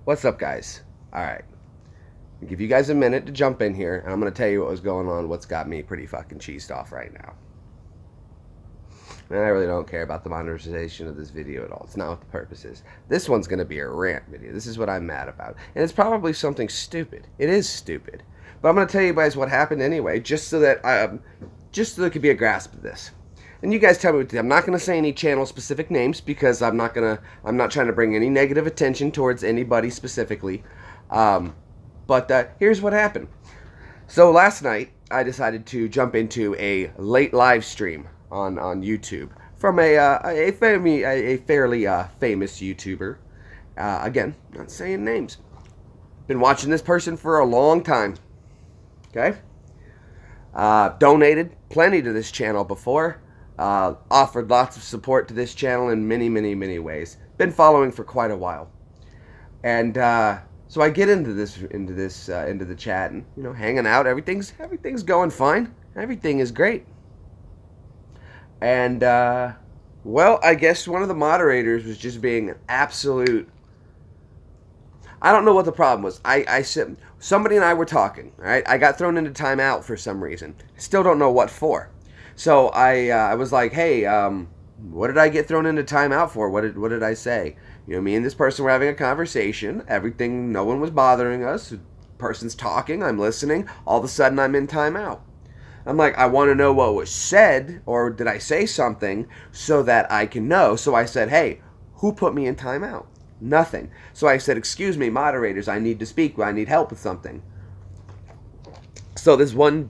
What's up, guys? Alright, I'll give you guys a minute to jump in here, and I'm going to tell you what was going on, what's got me pretty fucking cheesed off right now. And I really don't care about the monetization of this video at all. It's not what the purpose is. This one's going to be a rant video. This is what I'm mad about. And it's probably something stupid. It is stupid. But I'm going to tell you guys what happened anyway, just so there could be a grasp of this. And you guys tell me what to do. I'm not going to say any channel specific names because I'm not trying to bring any negative attention towards anybody specifically. But here's what happened. So last night I decided to jump into a late live stream on YouTube from a fairly famous YouTuber. Again, not saying names. Been watching this person for a long time. Okay. Donated plenty to this channel before. Offered lots of support to this channel in many ways. Been following for quite a while, and so I get into the chat and hanging out. Everything's going fine. Everything is great. And well, I guess one of the moderators was just being an absolute. I don't know what the problem was. I said somebody and I were talking. All right, I got thrown into timeout for some reason. Still don't know what for. So I was like, hey, what did I get thrown into timeout for? What did I say? Me and this person were having a conversation. Everything, no one was bothering us. The person's talking, I'm listening. All of a sudden, I'm in timeout. I'm like, I want to know what was said, or did I say something so that I can know? So I said, hey, who put me in timeout? Nothing. So I said, excuse me, moderators, I need to speak. I need help with something. So this one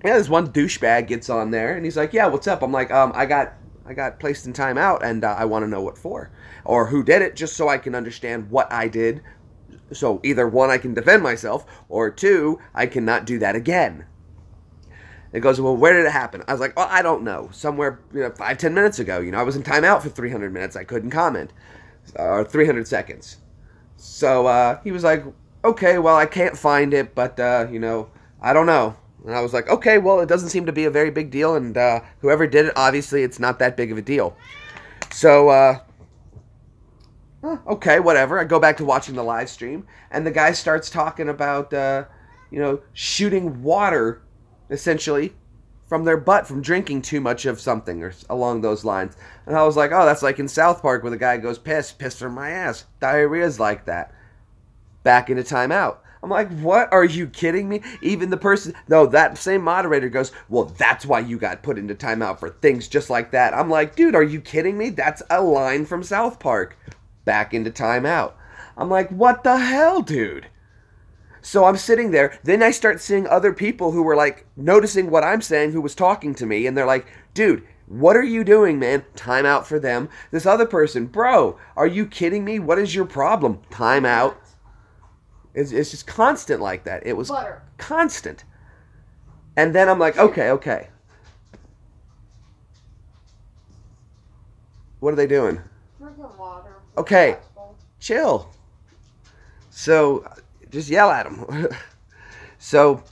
douchebag gets on there, and he's like, yeah, what's up? I'm like, I got placed in timeout, and I want to know what for. Or who did it, just so I can understand what I did. So either one, I can defend myself, or two, I cannot do that again. It goes, well, where did it happen? I was like, well, I don't know. Somewhere 5-10 minutes ago. I was in timeout for 300 minutes. I couldn't comment. Or 300 seconds. So he was like, okay, well, I can't find it, but, I don't know. And I was like, okay, well, it doesn't seem to be a very big deal, and whoever did it, obviously, it's not that big of a deal. So, okay, whatever. I go back to watching the live stream, and the guy starts talking about, shooting water, essentially, from their butt from drinking too much of something or along those lines. And I was like, oh, that's like in South Park where the guy goes, piss from my ass. Diarrhea's like that. Back into timeout. I'm like, what? Are you kidding me? Even the person, no, that same moderator goes, well, that's why you got put into timeout for things just like that. I'm like, dude, are you kidding me? That's a line from South Park. Back into timeout. I'm like, what the hell, dude? So I'm sitting there. Then I start seeing other people who were like noticing what I'm saying, who was talking to me. And they're like, dude, what are you doing, man? Timeout for them. This other person, bro, are you kidding me? What is your problem? Timeout. It's just constant like that. It was constant. And then I'm like, okay. What are they doing? Drinking water. Okay, chill. So, just yell at them. So,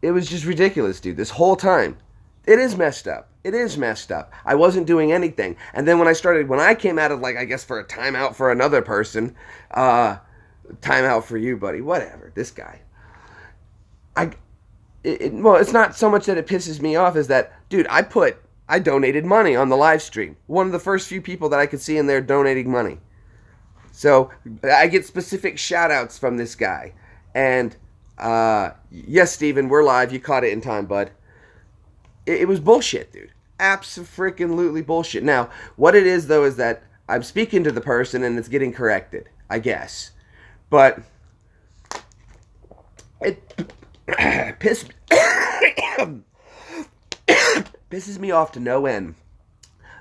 it was just ridiculous, dude, this whole time. It is messed up. It is messed up. I wasn't doing anything. And then when I came out of, like, I guess for a timeout for another person, timeout for you, buddy, whatever, this guy. Well, it's not so much that it pisses me off as that, dude, I donated money on the live stream. One of the first few people that I could see in there donating money. So, I get specific shout-outs from this guy. And, yes, Steven, we're live. You caught it in time, bud. It was bullshit, dude. Abso-freaking-lutely bullshit. Now, what it is, though, is that I'm speaking to the person and it's getting corrected, I guess. But it pisses me off to no end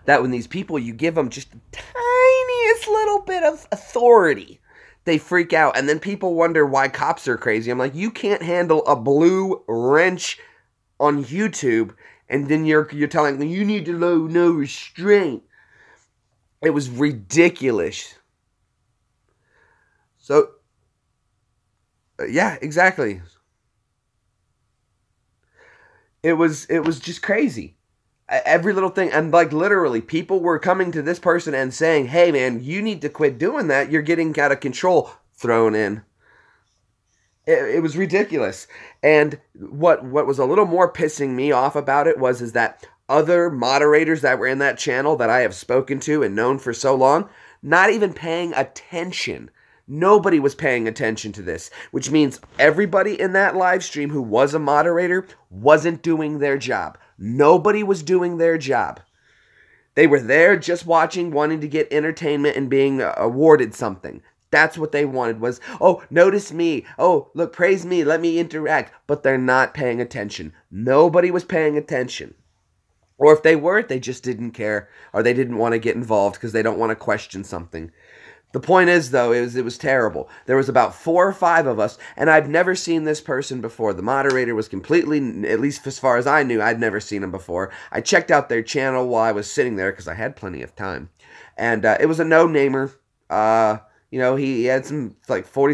that when these people, you give them just the tiniest little bit of authority, they freak out. And then people wonder why cops are crazy. I'm like, you can't handle a blue wrench on YouTube, and then you're telling them you need to no restraint. It was ridiculous. So, yeah, exactly. It was just crazy. every little thing. And like literally people were coming to this person and saying, hey man, you need to quit doing that. You're getting out of control. Thrown in. It was ridiculous. And what was a little more pissing me off about it is that other moderators that were in that channel that I have spoken to and known for so long, not even paying attention. Nobody was paying attention to this, which means everybody in that live stream who was a moderator wasn't doing their job. Nobody was doing their job. They were there just watching, wanting to get entertainment and being awarded something. That's what they wanted was, oh, notice me. Oh, look, praise me. Let me interact. But they're not paying attention. Nobody was paying attention. Or if they were, they just didn't care. Or they didn't want to get involved because they don't want to question something. The point is, though, it was terrible. There was about 4 or 5 of us, and I've never seen this person before. The moderator was completely, at least as far as I knew, I'd never seen him before. I checked out their channel while I was sitting there because I had plenty of time. And it was a no-namer. You know, he had some, like, 40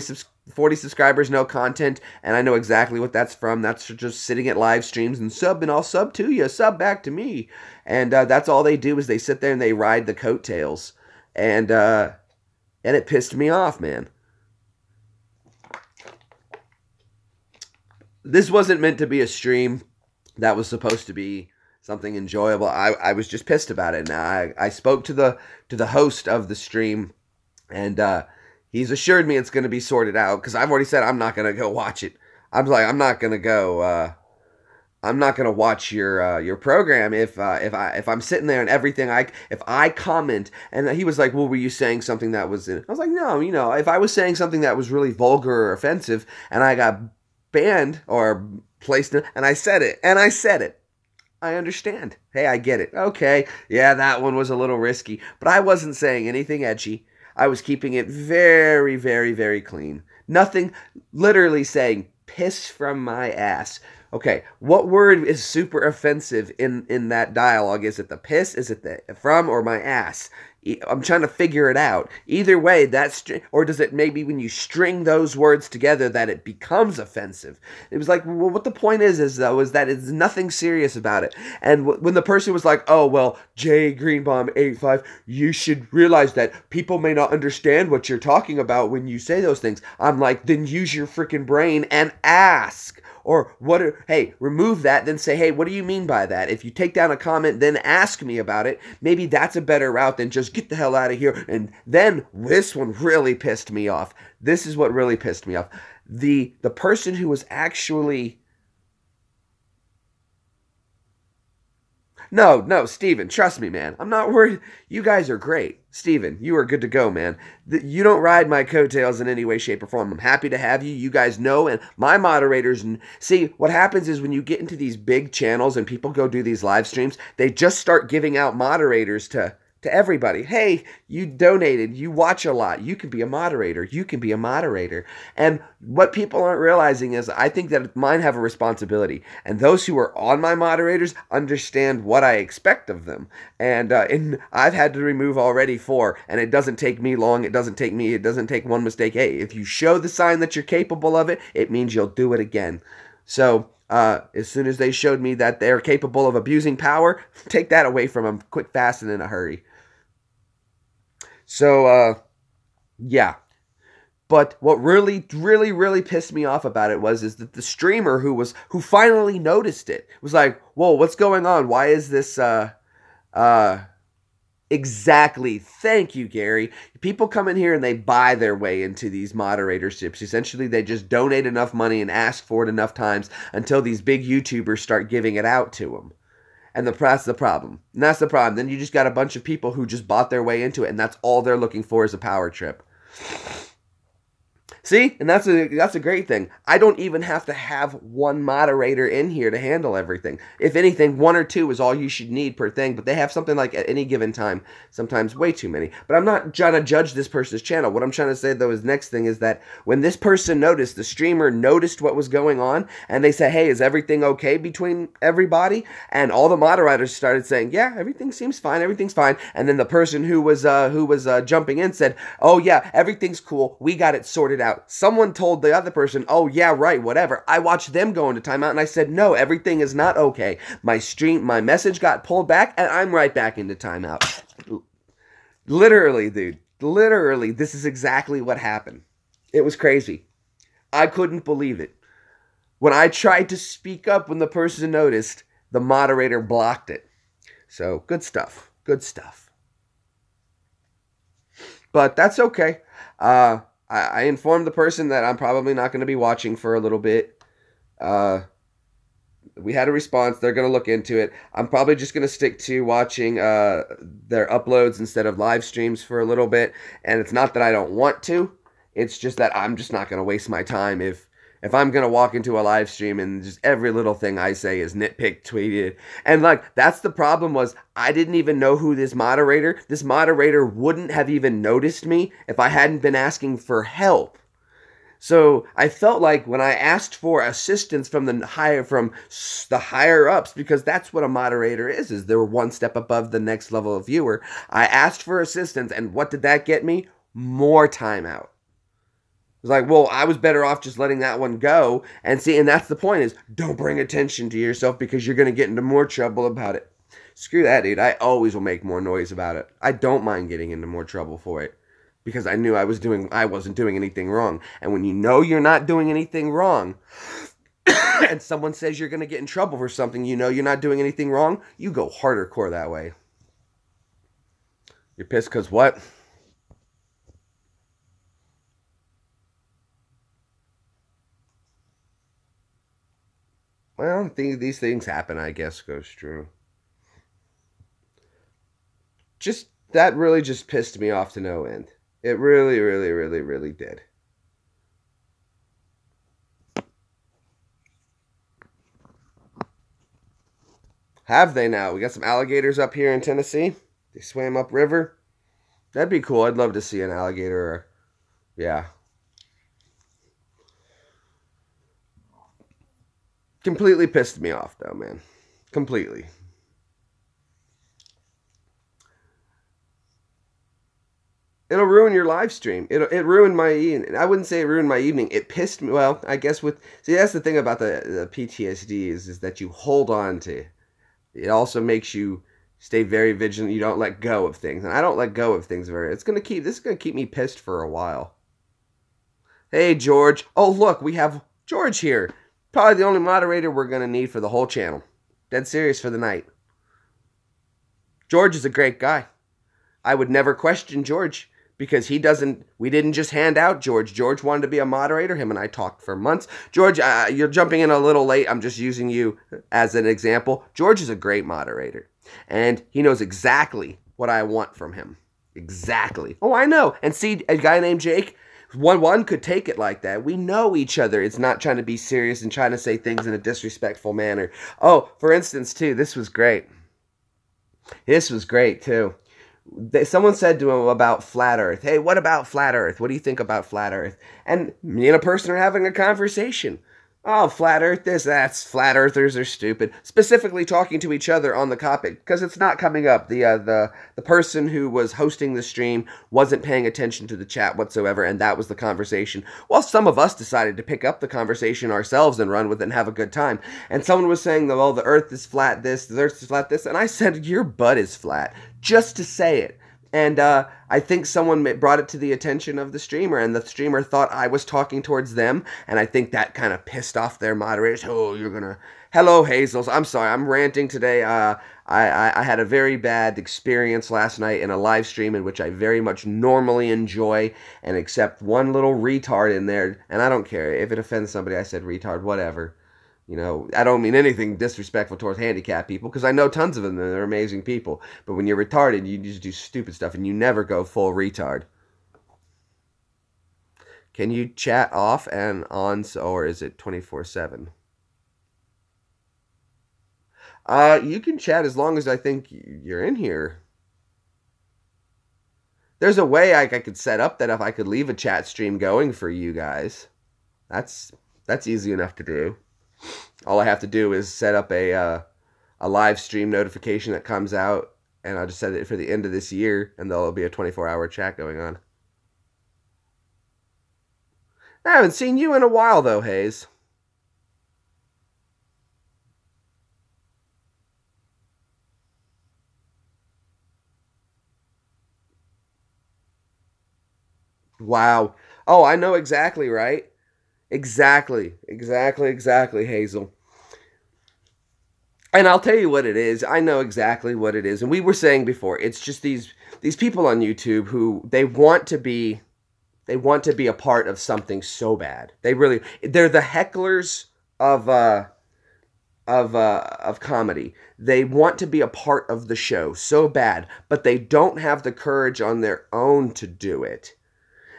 subscribers, no content, and I know exactly what that's from. That's just sitting at live streams and I'll sub to you, sub back to me. And that's all they do is they sit there and they ride the coattails. And it pissed me off, man. This wasn't meant to be a stream that was supposed to be something enjoyable. I was just pissed about it. Now, I spoke to the host of the stream, and he's assured me it's going to be sorted out because I've already said I'm not going to go watch it. I'm like, I'm not going to go. I'm not going to watch your program if I'm sitting there and everything if I comment. And he was like, well, were you saying something that was in? I was like, no, you know, if I was saying something that was really vulgar or offensive and I got banned or placed in, and I said it. I understand. Hey, I get it. Okay. Yeah, that one was a little risky, but I wasn't saying anything edgy. I was keeping it very, very, very clean. Nothing, literally saying piss from my ass. Okay, what word is super offensive in that dialogue? Is it the piss? Is it the from or my ass? I'm trying to figure it out. Either way, or does it maybe when you string those words together that it becomes offensive? It was like, well, what the point is that it's nothing serious about it. And when the person was like, oh, well, Jay Greenbaum 85, you should realize that people may not understand what you're talking about when you say those things. I'm like, then use your freaking brain and ask. Or hey, remove that, then say, hey, what do you mean by that? If you take down a comment, then ask me about it. Maybe that's a better route than just get the hell out of here. And then this one really pissed me off. This is what really pissed me off. The person who was actually... No, Steven, trust me, man. I'm not worried. You guys are great. Steven, you are good to go, man. You don't ride my coattails in any way, shape, or form. I'm happy to have you. You guys know, and my moderators. And see, what happens is when you get into these big channels and people go do these live streams, they just start giving out moderators to everybody. Hey, you donated. You watch a lot. You can be a moderator. You can be a moderator. And what people aren't realizing is I think that mine have a responsibility. And those who are on my moderators understand what I expect of them. And I've had to remove already 4. And it doesn't take me long. It doesn't take one mistake. Hey, if you show the sign that you're capable of it, it means you'll do it again. So... as soon as they showed me that they're capable of abusing power, take that away from them quick, fast, and in a hurry. So, yeah. But what really, really, really pissed me off about it is that the streamer who finally noticed it was like, whoa, what's going on? Why is this, Exactly. Thank you, Gary. People come in here and they buy their way into these moderatorships. Essentially, they just donate enough money and ask for it enough times until these big YouTubers start giving it out to them. And that's the problem. And that's the problem. Then you just got a bunch of people who just bought their way into it, and that's all they're looking for is a power trip. See? And that's a great thing. I don't even have to have one moderator in here to handle everything. If anything, 1 or 2 is all you should need per thing, but they have something like at any given time, sometimes way too many. But I'm not trying to judge this person's channel. What I'm trying to say, though, is next thing is that when this person noticed, the streamer noticed what was going on, and they said, hey, is everything okay between everybody? And all the moderators started saying, yeah, everything seems fine, everything's fine. And then the person who was jumping in said, oh, yeah, everything's cool, we got it sorted out. timeout. Someone told the other person, oh, yeah, right, whatever. I watched them go into timeout, and I said, no, everything is not okay. My message got pulled back, and I'm right back into timeout. Literally, dude. Literally, this is exactly what happened. It was crazy. I couldn't believe it. When I tried to speak up when the person noticed, the moderator blocked it. So, good stuff. Good stuff. But that's okay. I informed the person that I'm probably not going to be watching for a little bit. We had a response. They're going to look into it. I'm probably just going to stick to watching their uploads instead of live streams for a little bit. And it's not that I don't want to. It's just that I'm just not going to waste my time if I'm going to walk into a live stream and just every little thing I say is nitpicked, tweeted. And like, that's the problem was I didn't even know who this moderator wouldn't have even noticed me if I hadn't been asking for help. So I felt like when I asked for assistance from the higher ups, because that's what a moderator is they're one step above the next level of viewer. I asked for assistance, and what did that get me? More timeout. It was like, well, I was better off just letting that one go and see. And that's the point is, don't bring attention to yourself because you're going to get into more trouble about it. Screw that, dude. I always will make more noise about it. I don't mind getting into more trouble for it because I knew I wasn't doing anything wrong. And when you know you're not doing anything wrong and someone says you're going to get in trouble for something, you know you're not doing anything wrong, you go harder core that way. You're pissed because what? Well, I think these things happen, I guess, goes true. Just, that really just pissed me off to no end. It really, really, really, really did. Have they now? We got some alligators up here in Tennessee. They swam upriver. That'd be cool. I'd love to see an alligator. Yeah. Completely pissed me off, though, man. Completely. It'll ruin your live stream. It ruined my evening. I wouldn't say it ruined my evening. It pissed me. Well, I guess see, that's the thing about the PTSD is that you hold on to. It also makes you stay very vigilant. You don't let go of things, and I don't let go of things very. This is gonna keep me pissed for a while. Hey, George. Oh, look, we have George here. Probably the only moderator we're gonna need for the whole channel. Dead serious for the night. George is a great guy. I would never question George because we didn't just hand out George. George wanted to be a moderator. Him and I talked for months. George, you're jumping in a little late. I'm just using you as an example. George is a great moderator, and he knows exactly what I want from him. Exactly. Oh, I know. And see, a guy named Jake, one could take it like that. We know each other. It's not trying to be serious and trying to say things in a disrespectful manner. Oh, for instance, too, this was great. This was great, too. Someone said to him about flat earth. Hey, what about flat earth? What do you think about flat earth? And me and a person are having a conversation. Oh, flat earth that's flat earthers are stupid. Specifically talking to each other on the topic because it's not coming up. The person who was hosting the stream wasn't paying attention to the chat whatsoever, and that was the conversation. Well, some of us decided to pick up the conversation ourselves and run with it and have a good time. And someone was saying, well, the earth is flat this, the earth is flat this, and I said, your butt is flat, just to say it. And I think someone brought it to the attention of the streamer, and the streamer thought I was talking towards them, and I think that kind of pissed off their moderators. Oh, you're gonna... Hello, Hazels. I'm sorry, I'm ranting today. I had a very bad experience last night in a live stream in which I very much normally enjoy, and accept one little retard in there, and I don't care. If it offends somebody, I said retard, whatever. You know, I don't mean anything disrespectful towards handicapped people, because I know tons of them, and they're amazing people. But when you're retarded, you just do stupid stuff, and you never go full retard. Can you chat off and on, or is it 24/7? You can chat as long as I think you're in here. There's a way I could set up that if I could leave a chat stream going for you guys. That's easy enough to do. All I have to do is set up a live stream notification that comes out, and I'll just set it for the end of this year, and there'll be a 24-hour chat going on. I haven't seen you in a while, though, Hayes. Wow. Oh, I know exactly, right? Exactly, Hazel. And I'll tell you what it is. I know exactly what it is. And we were saying before, it's just these people on YouTube who they want to be a part of something so bad. They're the hecklers of of comedy. They want to be a part of the show so bad, but they don't have the courage on their own to do it.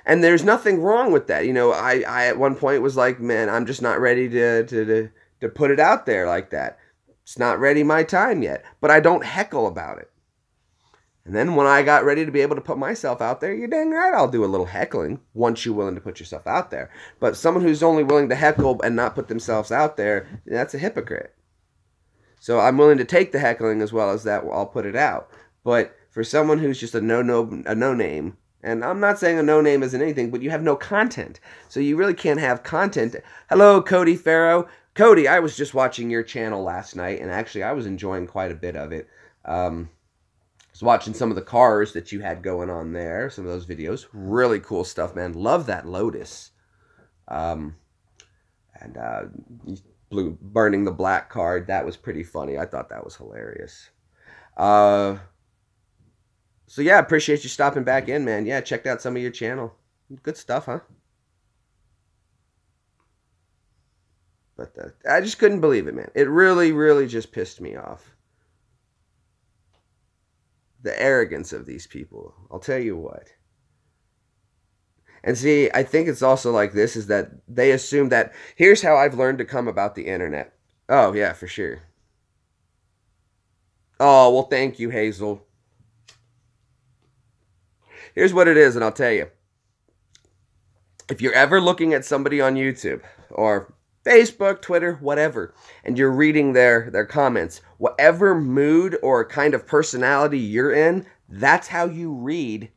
And there's nothing wrong with that. You know, I at one point was like, man, I'm just not ready to put it out there like that. It's not ready my time yet. But I don't heckle about it. And then when I got ready to be able to put myself out there, you're dang right I'll do a little heckling once you're willing to put yourself out there. But someone who's only willing to heckle and not put themselves out there, that's a hypocrite. So I'm willing to take the heckling as well as that I'll put it out. But for someone who's just a no name, and I'm not saying a no name isn't anything, but you have no content. So you really can't have content. Hello, Cody Farrow. Cody, I was just watching your channel last night, and actually I was enjoying quite a bit of it. I was watching some of the cars that you had going on there, some of those videos. Really cool stuff, man. Love that Lotus. Burning the black card. That was pretty funny. I thought that was hilarious. So yeah, appreciate you stopping back in, man. Yeah, checked out some of your channel. Good stuff, huh? But I just couldn't believe it, man. It really, really just pissed me off. The arrogance of these people. I'll tell you what. And see, I think it's also like this, is that they assume that, here's how I've learned to come about the internet. Oh, yeah, for sure. Oh, well, thank you, Hazel. Here's what it is, and I'll tell you. If you're ever looking at somebody on YouTube or Facebook, Twitter, whatever, and you're reading their comments, whatever mood or kind of personality you're in, that's how you read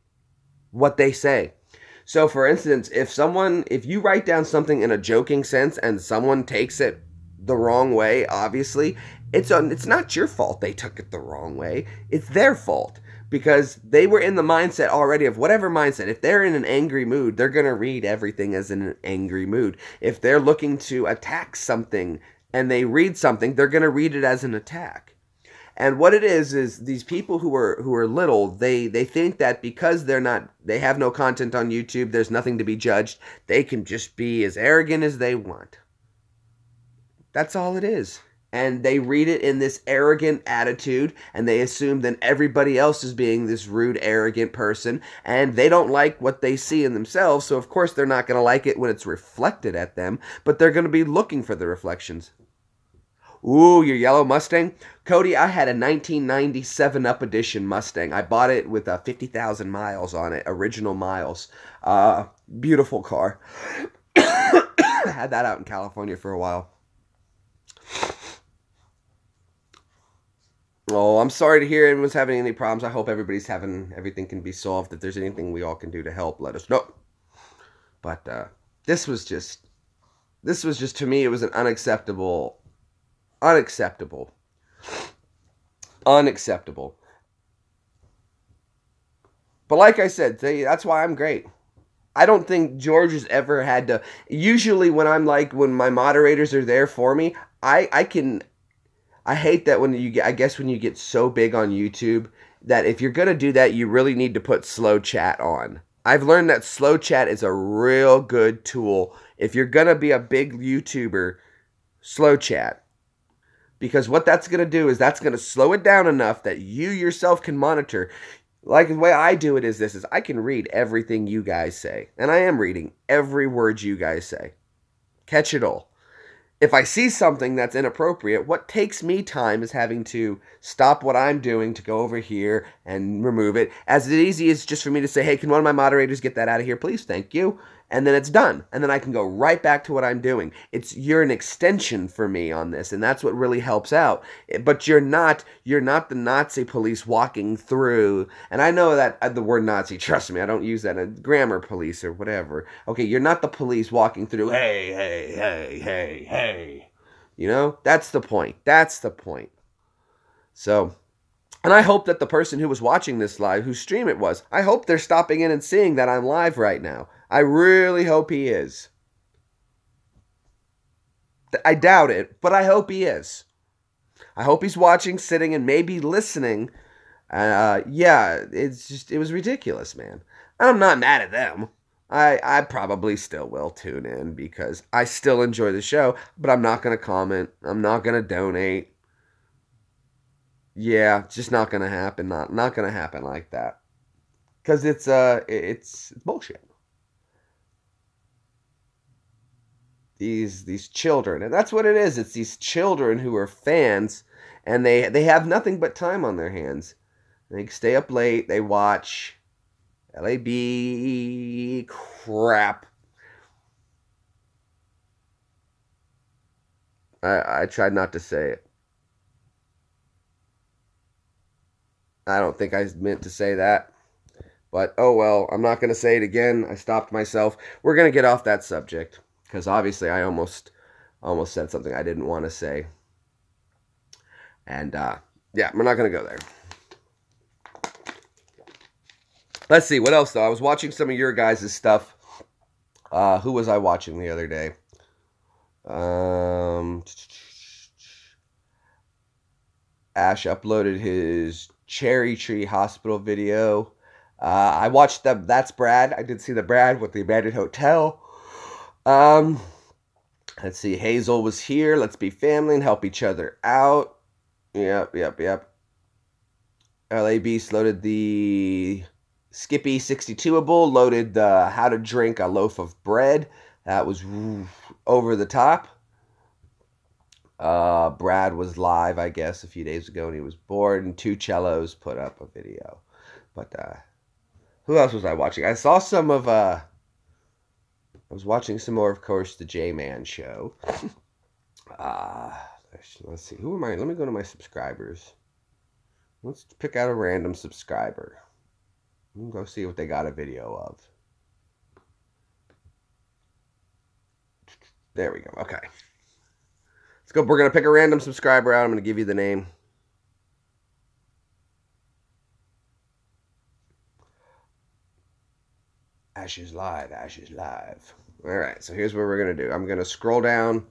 what they say. So, for instance, if you write down something in a joking sense and someone takes it the wrong way, obviously, it's not your fault they took it the wrong way. It's their fault. Because they were in the mindset already of whatever mindset. If they're in an angry mood, they're going to read everything as in an angry mood. If they're looking to attack something and they read something, they're going to read it as an attack. And what it is these people who are little, they think that because they have no content on YouTube, there's nothing to be judged, they can just be as arrogant as they want. That's all it is. And they read it in this arrogant attitude, and they assume that everybody else is being this rude, arrogant person, and they don't like what they see in themselves, so of course they're not going to like it when it's reflected at them, but they're going to be looking for the reflections. Ooh, your yellow Mustang? Cody, I had a 1997 Up Edition Mustang. I bought it with 50,000 miles on it, original miles. Beautiful car. I had that out in California for a while. Oh, I'm sorry to hear anyone's having any problems. I hope everything can be solved. If there's anything we all can do to help, let us know. But this was just to me, it was an unacceptable. But like I said, that's why I'm great. I don't think George has ever had to. Usually when my moderators are there for me, I hate that when you get so big on YouTube that if you're going to do that, you really need to put slow chat on. I've learned that slow chat is a real good tool. If you're going to be a big YouTuber, slow chat. Because what that's going to do is that's going to slow it down enough that you yourself can monitor. Like the way I do it is I can read everything you guys say. And I am reading every word you guys say. Catch it all. If I see something that's inappropriate, what takes me time is having to stop what I'm doing to go over here and remove it. As easy as just for me to say, hey, can one of my moderators get that out of here, please? Thank you. and then it's done, and then I can go right back to what I'm doing. You're an extension for me on this, and that's what really helps out. But you're not the Nazi police walking through. And I know that the word Nazi, trust me, I don't use that in grammar police or whatever. Okay, you're not the police walking through. Hey, hey, hey, hey, hey. You know, that's the point. That's the point. So. And I hope that the person who was watching this live, whose stream it was, I hope they're stopping in and seeing that I'm live right now. I really hope he is. I doubt it, but I hope he is. I hope he's watching, sitting, and maybe listening. Yeah, it was ridiculous, man. And I'm not mad at them. I probably still will tune in because I still enjoy the show, but I'm not going to comment. I'm not going to donate. Yeah, it's just not gonna happen. Not gonna happen like that, because it's bullshit. These children, and that's what it is. It's these children who are fans, and they have nothing but time on their hands. They stay up late. They watch LAB crap. I tried not to say it. I don't think I meant to say that. But, oh well, I'm not going to say it again. I stopped myself. We're going to get off that subject. Because obviously I almost said something I didn't want to say. And, yeah, we're not going to go there. Let's see, what else, though? I was watching some of your guys' stuff. Who was I watching the other day? Ash uploaded his Cherry Tree Hospital video. I watched That's Brad. I did see the Brad with the abandoned hotel. Let's see. Hazel was here. Let's be family and help each other out. Yep. LA Beast loaded the Skippy 62able. Loaded the How to Drink a Loaf of Bread. That was over the top. Brad was live, I guess, a few days ago, and he was bored, and Two Cellos put up a video. But, who else was I watching? I saw some of, I was watching some more, of course, the J-Man show. Let's see, who am I? Let me go to my subscribers. Let's pick out a random subscriber. Let me go see what they got a video of. There we go, okay. Let's go. We're going to pick a random subscriber out. I'm going to give you the name. Ash is live. Ash is live. All right. So here's what we're going to do. I'm going to scroll down.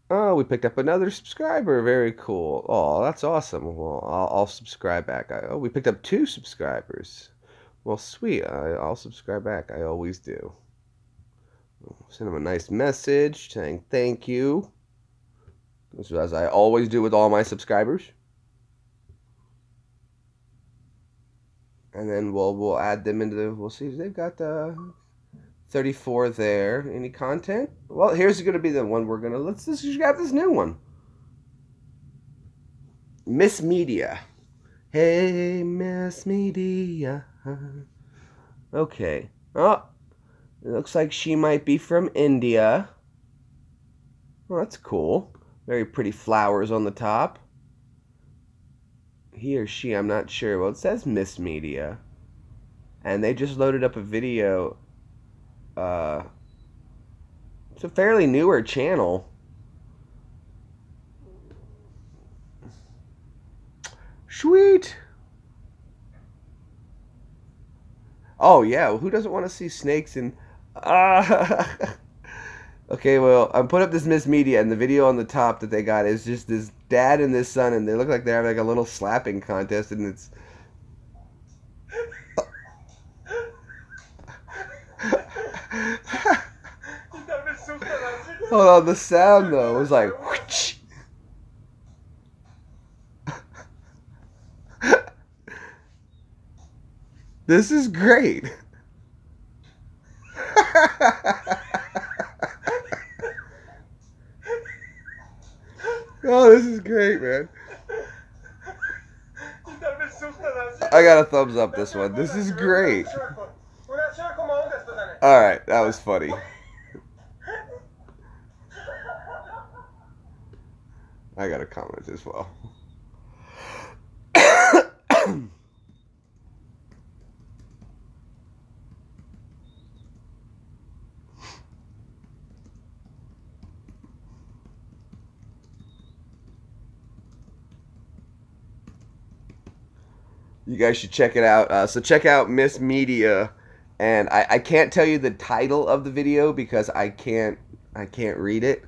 Oh, we picked up another subscriber. Very cool. Oh, that's awesome. Well, I'll subscribe back. Oh, we picked up 2 subscribers. Well, sweet. I'll subscribe back. I always do. Send him a nice message saying thank you. As I always do with all my subscribers. And then we'll add them into the... We'll see. They've got 34 there. Any content? Well, here's going to be the one we're going to... Let's just grab this new one. Miss Media. Hey, Miss Media. Okay. Oh. It looks like she might be from India. Well, that's cool. Very pretty flowers on the top. He or she, I'm not sure. Well, it says Miss Media. And they just loaded up a video. It's a fairly newer channel. Sweet. Oh, yeah. Well, who doesn't want to see snakes and... Okay, well, I put up this Miss Media, and the video on the top that they got is just this dad and this son, and they look like they're having like a little slapping contest, and it's... Hold on, the sound, though, was like... Whoosh. This is great. Oh, this is great, man. I got a thumbs up this one. This is great. All right, that was funny. I got a comment as well. You guys should check it out. So check out Miss Media, and I can't tell you the title of the video because I can't read it.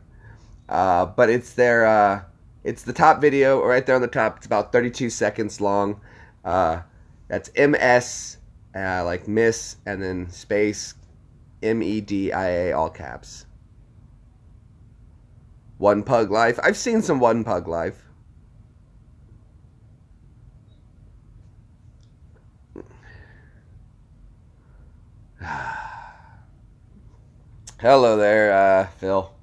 But it's their it's the top video right there on the top. It's about 32 seconds long. That's MS like Miss and then space MEDIA all caps. One Pug Life. I've seen some One Pug Life. Hello there, Phil.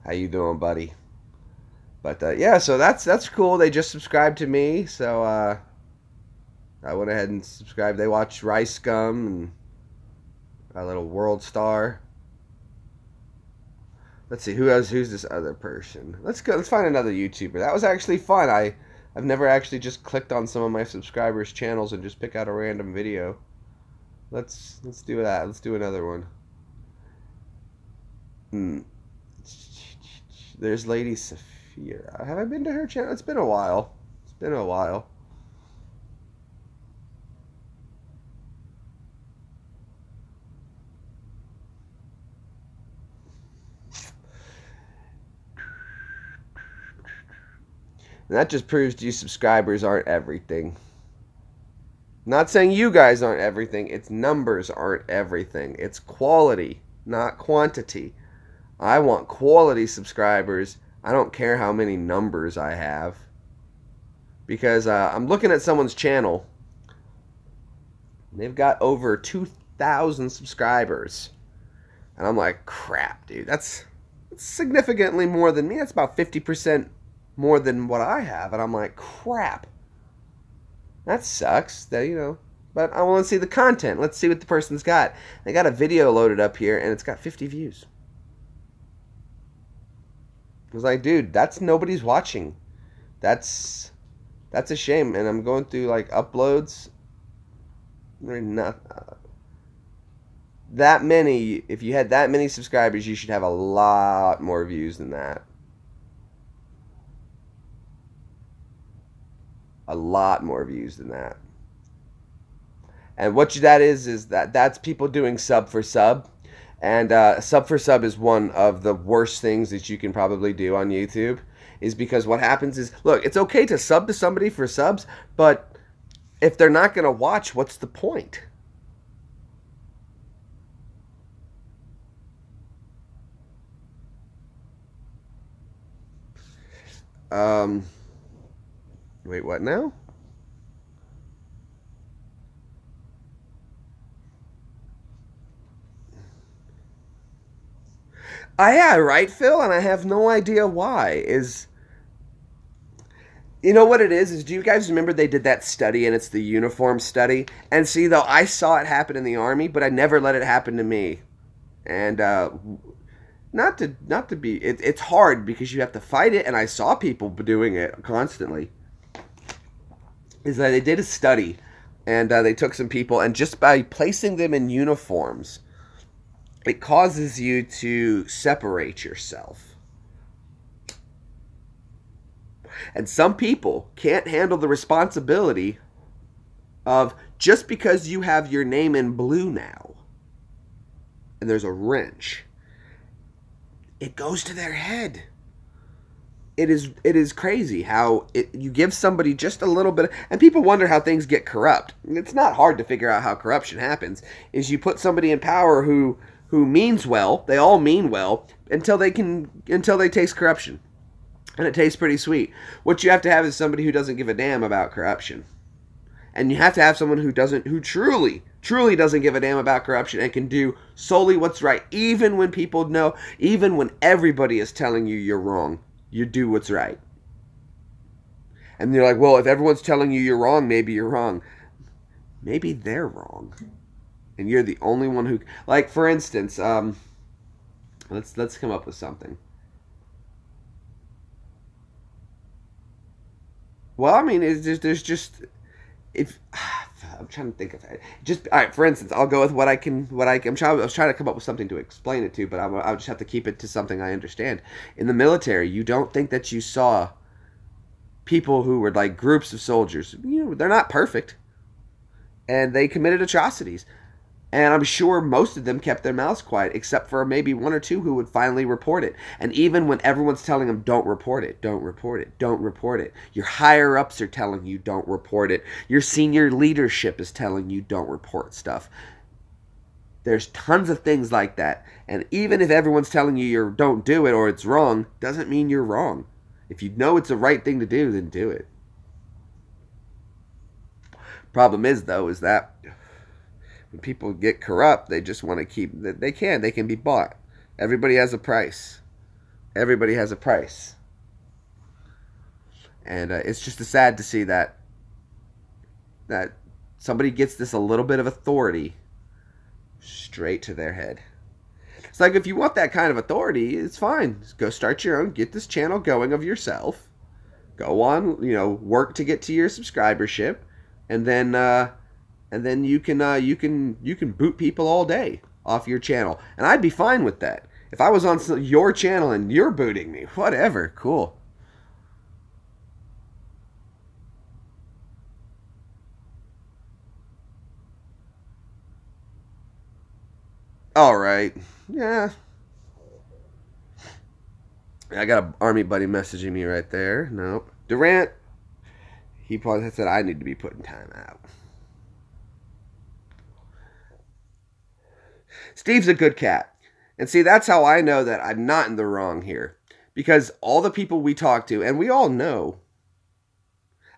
How you doing, buddy? But yeah, so that's cool. They just subscribed to me, so I went ahead and subscribed. They watch Rice Scum and a little World Star. Let's see who's this other person. Let's find another YouTuber. That was actually fun. I've never actually just clicked on some of my subscribers' channels and just pick out a random video. Let's do that. Let's do another one. There's Lady Sophia. Have I been to her channel? It's been a while. It's been a while. And that just proves to you subscribers aren't everything. Not saying you guys aren't everything. It's numbers aren't everything. It's quality, not quantity. I want quality subscribers. I don't care how many numbers I have. Because I'm looking at someone's channel. They've got over 2,000 subscribers. And I'm like, crap, dude. That's significantly more than me. That's about 50% more than what I have. And I'm like, crap. That sucks. That, you know. But I want to see the content. Let's see what the person's got. They got a video loaded up here, and it's got 50 views. I was like, dude, that's nobody's watching. That's a shame. And I'm going through like uploads. They're not that many. If you had that many subscribers, you should have a lot more views than that. A lot more views than that. And what that is that's people doing sub for sub. And sub for sub is one of the worst things that you can probably do on YouTube. Is because what happens is, look, it's okay to sub to somebody for subs, but if they're not going to watch, what's the point? Wait, what now? Yeah, right, Phil? And I have no idea why. You know what it is? Do you guys remember they did that study, and it's the uniform study? And see, though, I saw it happen in the Army, but I never let it happen to me. And not to be... It's hard because you have to fight it, and I saw people doing it constantly. Is that they did a study, and they took some people, and just by placing them in uniforms, it causes you to separate yourself. And some people can't handle the responsibility of just because you have your name in blue now, and there's a wrench, it goes to their head. It is crazy how you give somebody just a little bit, and people wonder how things get corrupt. It's not hard to figure out how corruption happens. Is you put somebody in power who means well, they all mean well, until they taste corruption. And it tastes pretty sweet. What you have to have is somebody who doesn't give a damn about corruption. And you have to have someone who truly doesn't give a damn about corruption and can do solely what's right, even when people know, even when everybody is telling you you're wrong. You do what's right. And you're like, well, if everyone's telling you you're wrong, maybe you're wrong. Maybe they're wrong. and you're the only one who, like, for instance, let's come up with something. Well, I mean, it's just there's just if I'm trying to think of it. Just all right. For instance, I'll go with what I can. I was trying to come up with something to explain it to, but I'll just have to keep it to something I understand. In the military, you don't think that you saw people who were like groups of soldiers. You know, they're not perfect, and they committed atrocities. And I'm sure most of them kept their mouths quiet, except for maybe one or two who would finally report it. And even when everyone's telling them, don't report it, don't report it, don't report it, your higher ups are telling you, don't report it, your senior leadership is telling you, don't report stuff. There's tons of things like that. And even if everyone's telling you you don't do it or it's wrong, doesn't mean you're wrong. If you know it's the right thing to do, then do it. Problem is, though, is that when people get corrupt, they just want to keep. They can be bought. Everybody has a price. Everybody has a price. And it's just sad to see that somebody gets this a little bit of authority straight to their head. It's like, if you want that kind of authority, it's fine. Just go start your own. Get this channel going of yourself. Go on, work to get to your subscribership, and then you can boot people all day off your channel, and I'd be fine with that. If I was on your channel and you're booting me, whatever, cool. All right, yeah. I got an army buddy messaging me right there. Nope. Durant, he probably said I need to be putting time out. Steve's a good cat. And see, that's how I know that I'm not in the wrong here. Because all the people we talk to, and we all know,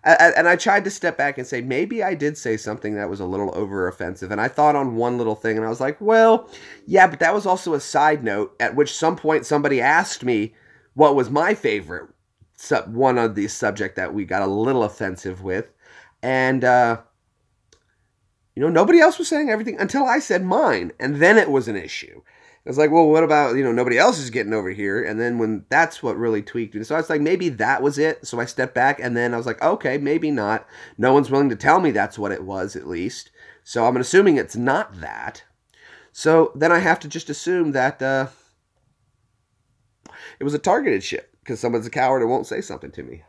and I tried to step back and say, maybe I did say something that was a little over offensive. And I thought on one little thing, and I was like, well, yeah, but that was also a side note, at which some point somebody asked me what was my favorite one of the subject that we got a little offensive with. And, nobody else was saying everything until I said mine. And then it was an issue. It's like, well, what about, nobody else is getting over here. And then when that's what really tweaked me. So I was like, maybe that was it. So I stepped back, and then I was like, okay, maybe not. No one's willing to tell me that's what it was, at least. So I'm assuming it's not that. So then I have to just assume that it was a targeted shit because someone's a coward and won't say something to me.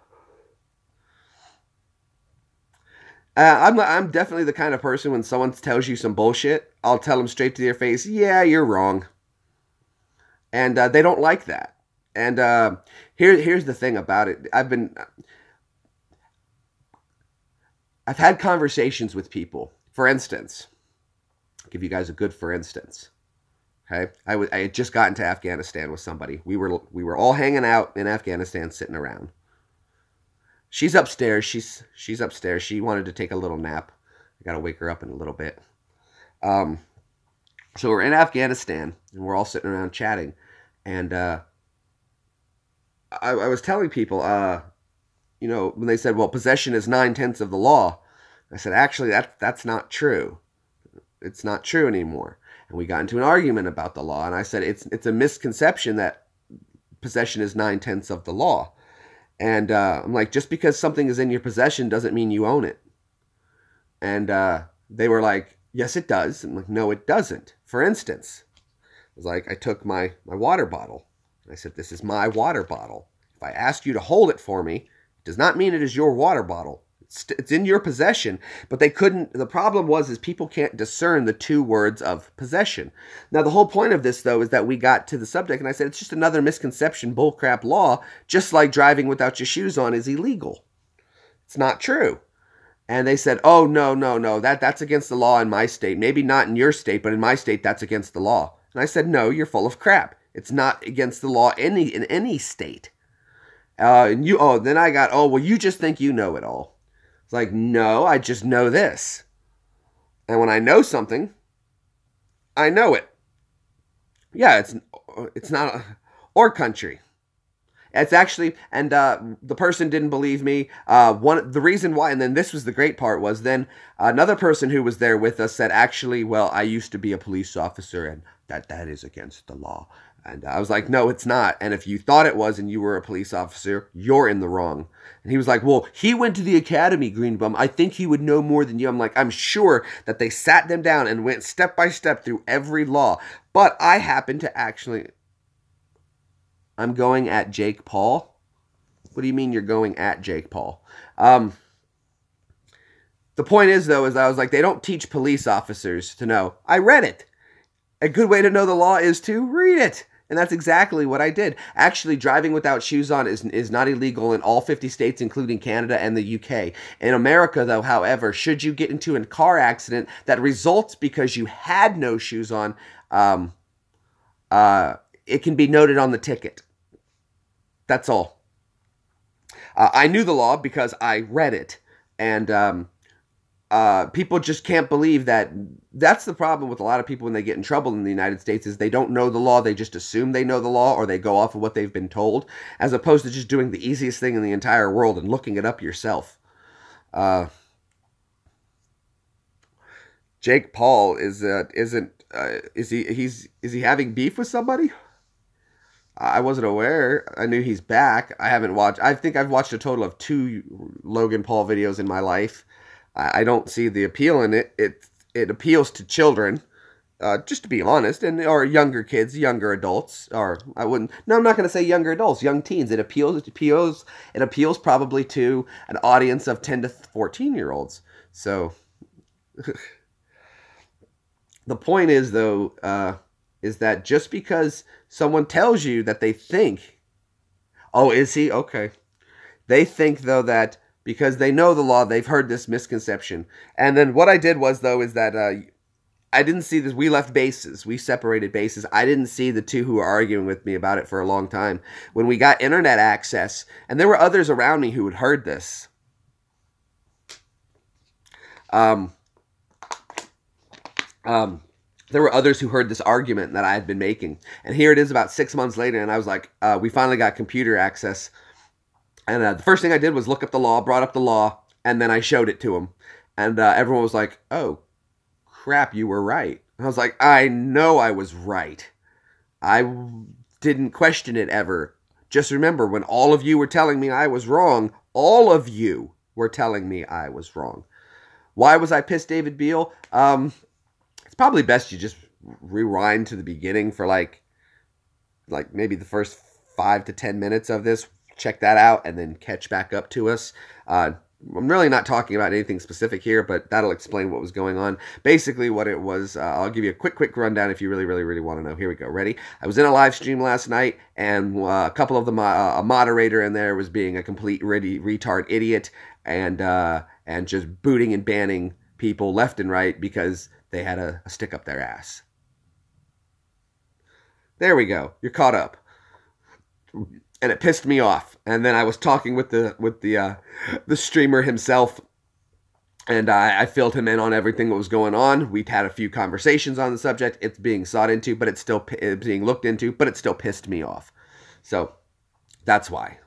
I'm definitely the kind of person, when someone tells you some bullshit, I'll tell them straight to their face, yeah, you're wrong. And they don't like that. And here's the thing about it. I've had conversations with people. For instance, I'll give you guys a good for instance. Okay, I had just gotten to Afghanistan with somebody. We were all hanging out in Afghanistan, sitting around. She's upstairs. She's upstairs. She wanted to take a little nap. I gotta wake her up in a little bit. So we're in Afghanistan, and we're all sitting around chatting. And I was telling people, when they said, well, possession is 9/10 of the law, I said, actually, that's not true. It's not true anymore. And we got into an argument about the law, and I said, it's a misconception that possession is 9/10 of the law. And I'm like, just because something is in your possession doesn't mean you own it. And they were like, yes, it does. I'm like, no, it doesn't. For instance, it was like, I took my water bottle. I said, this is my water bottle. If I ask you to hold it for me, it does not mean it is your water bottle. It's in your possession. But they couldn't. The problem is people can't discern the two words of possession. Now, the whole point of this, though, is that we got to the subject, and I said, it's just another misconception, bullcrap law, just like driving without your shoes on is illegal. It's not true. And they said, oh, no, that's against the law in my state. Maybe not in your state, but in my state, that's against the law. And I said, no, you're full of crap. It's not against the law in any state. Then I got, well, you just think you know it all. It's like, no, I just know this. And when I know something, I know it. Yeah, it's not, or country. It's actually, and the person didn't believe me. The reason why, and then this was the great part, was then another person who was there with us said, actually, well, I used to be a police officer, and that is against the law. And I was like, no, it's not. And if you thought it was and you were a police officer, you're in the wrong. And he was like, well, he went to the academy, Greenbum. I think he would know more than you. I'm like, I'm sure that they sat them down and went step by step through every law. But I happen to actually... I'm going at Jake Paul? What do you mean you're going at Jake Paul? The point is, though, is I was like, they don't teach police officers to know. I read it. A good way to know the law is to read it. And that's exactly what I did. Actually, driving without shoes on is not illegal in all 50 states, including Canada and the UK. In America, though, however, should you get into a car accident that results because you had no shoes on, it can be noted on the ticket. That's all. I knew the law because I read it. And people just can't believe that. That's the problem with a lot of people when they get in trouble in the United States, is they don't know the law. They just assume they know the law, or they go off of what they've been told, as opposed to just doing the easiest thing in the entire world and looking it up yourself. Jake Paul is he having beef with somebody? I wasn't aware. I knew he's back. I haven't watched. I think I've watched a total of 2 Logan Paul videos in my life. I don't see the appeal in it. It appeals to children, just to be honest, or younger kids, younger adults. Or I wouldn't. No, I'm not going to say younger adults, young teens. It appeals probably to an audience of 10 to 14-year-olds. So the point is, though, is that just because someone tells you that they think, oh, is he? Okay. They think, though, that because they know the law, they've heard this misconception. And then what I did was, though, is that I didn't see this. We left bases. We separated bases. I didn't see the two who were arguing with me about it for a long time. When we got internet access, and there were others around me who had heard this. There were others who heard this argument that I had been making. And here it is about 6 months later, and I was like, we finally got computer access. And the first thing I did was look up the law, brought up the law, and then I showed it to them. And everyone was like, oh, crap, you were right. And I was like, I know I was right. I didn't question it ever. Just remember, when all of you were telling me I was wrong, all of you were telling me I was wrong. Why was I pissed, David Beale? It's probably best you just rewind to the beginning for like maybe the first 5 to 10 minutes of this. Check that out and then catch back up to us. I'm really not talking about anything specific here, but that'll explain what was going on. Basically what it was, I'll give you a quick rundown if you really want to know. Here we go. Ready? I was in a live stream last night, and a couple of a moderator in there was being a complete retard idiot and just booting and banning people left and right because they had a stick up their ass. There we go. You're caught up. And it pissed me off. And then I was talking with the streamer himself, and I filled him in on everything that was going on. We'd had a few conversations on the subject. It's being sought into, but it's being looked into, but it still pissed me off. So that's why.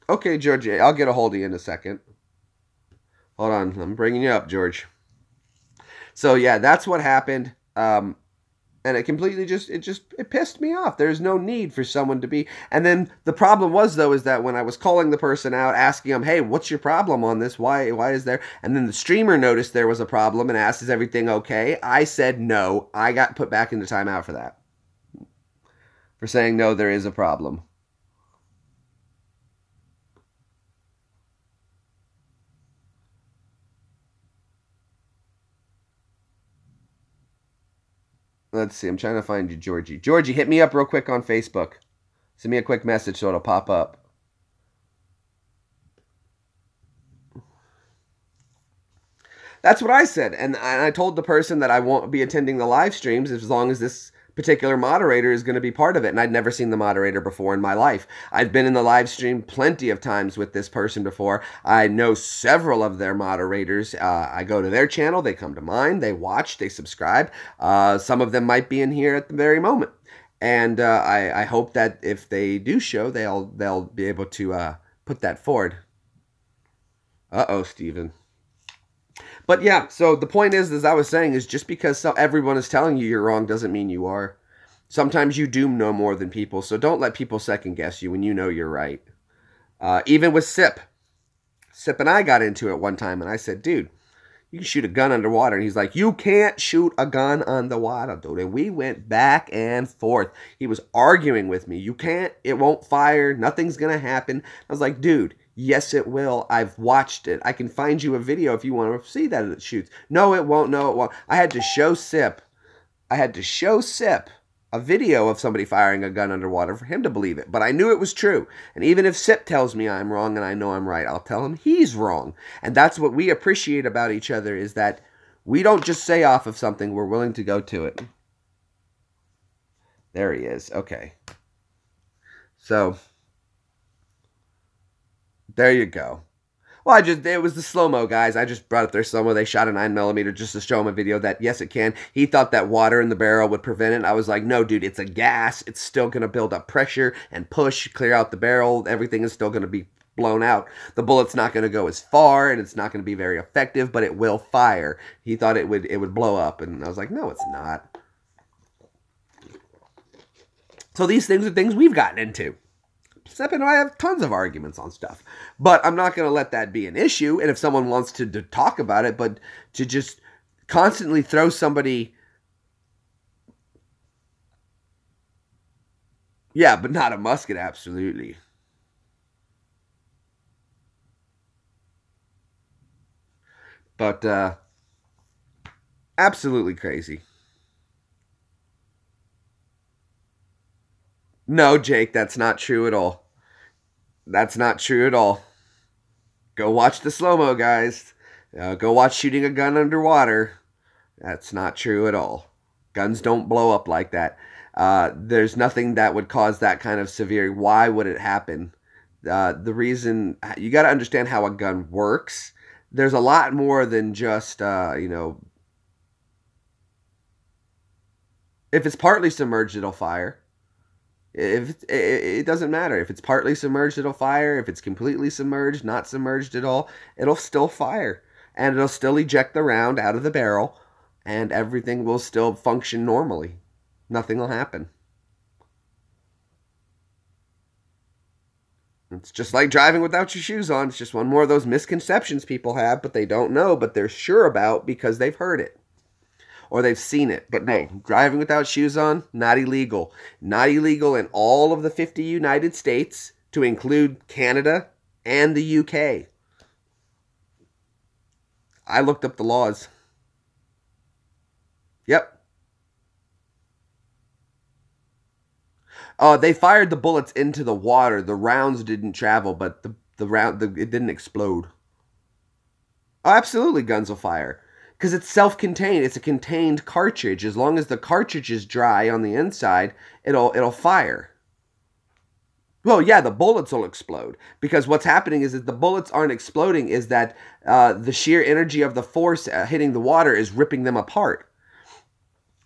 Okay, George, I'll get a hold of you in a second. Hold on, I'm bringing you up, George. So yeah, that's what happened. And it completely it pissed me off. There's no need for someone to be. And then the problem was, though, is that when I was calling the person out, asking them, hey, what's your problem on this? Why is there? And then the streamer noticed there was a problem and asked, is everything okay? I said no. I got put back into timeout for that. For saying, no, there is a problem. Let's see. I'm trying to find you, Georgie. Georgie, hit me up real quick on Facebook. Send me a quick message so it'll pop up. That's what I said. And I told the person that I won't be attending the live streams as long as this particular moderator is going to be part of it. And I'd never seen the moderator before in my life. I've been in the live stream plenty of times with this person before. I know several of their moderators. I go to their channel. They come to mine. They watch. They subscribe. Some of them might be in here at the very moment. And I hope that if they do show, they'll be able to put that forward. Uh-oh, Steven. But yeah, so the point is, as I was saying, is just because everyone is telling you you're wrong doesn't mean you are. Sometimes you do know more than people, so don't let people second guess you when you know you're right. Even with Sip. Sip and I got into it one time, and I said, dude, you can shoot a gun underwater. And he's like, you can't shoot a gun underwater, dude. And we went back and forth. He was arguing with me. You can't. It won't fire. Nothing's going to happen. I was like, dude, yes, it will. I've watched it. I can find you a video if you want to see that it shoots. No, it won't. No, it won't. I had to show Sip a video of somebody firing a gun underwater for him to believe it. But I knew it was true. And even if Sip tells me I'm wrong and I know I'm right, I'll tell him he's wrong. And that's what we appreciate about each other, is that we don't just say off of something, we're willing to go to it. There he is. Okay. So, there you go. Well, it was the slow-mo, guys. I just brought up their slow-mo. They shot a 9mm just to show him a video that, yes, it can. He thought that water in the barrel would prevent it. I was like, no, dude, it's a gas. It's still going to build up pressure and push, clear out the barrel. Everything is still going to be blown out. The bullet's not going to go as far, and it's not going to be very effective, but it will fire. He thought it would blow up, and I was like, no, it's not. So these things are things we've gotten into. Sepp and I have tons of arguments on stuff. But I'm not going to let that be an issue. And if someone wants to talk about it, but to just constantly throw somebody... Yeah, but not a musket, absolutely. But, absolutely crazy. No, Jake, that's not true at all. That's not true at all. Go watch the slow-mo, guys. Go watch shooting a gun underwater. That's not true at all. Guns don't blow up like that. There's nothing that would cause that kind of severe... Why would it happen? The reason... You got to understand how a gun works. There's a lot more than just, you know... If it's partly submerged, it'll fire. If it doesn't matter. If it's partly submerged, it'll fire. If it's completely submerged, not submerged at all, it'll still fire. And it'll still eject the round out of the barrel. And everything will still function normally. Nothing will happen. It's just like driving without your shoes on. It's just one more of those misconceptions people have, but they don't know, but they're sure about because they've heard it. Or they've seen it. But no, driving without shoes on, not illegal. Not illegal in all of the 50 United States, to include Canada and the UK. I looked up the laws. Yep. They fired the bullets into the water. The rounds didn't travel, but it didn't explode. Oh, absolutely, guns will fire. Because it's self-contained. It's a contained cartridge. As long as the cartridge is dry on the inside, it'll fire. Well, yeah, the bullets will explode. Because what's happening is that the bullets aren't exploding, is that the sheer energy of the force hitting the water is ripping them apart.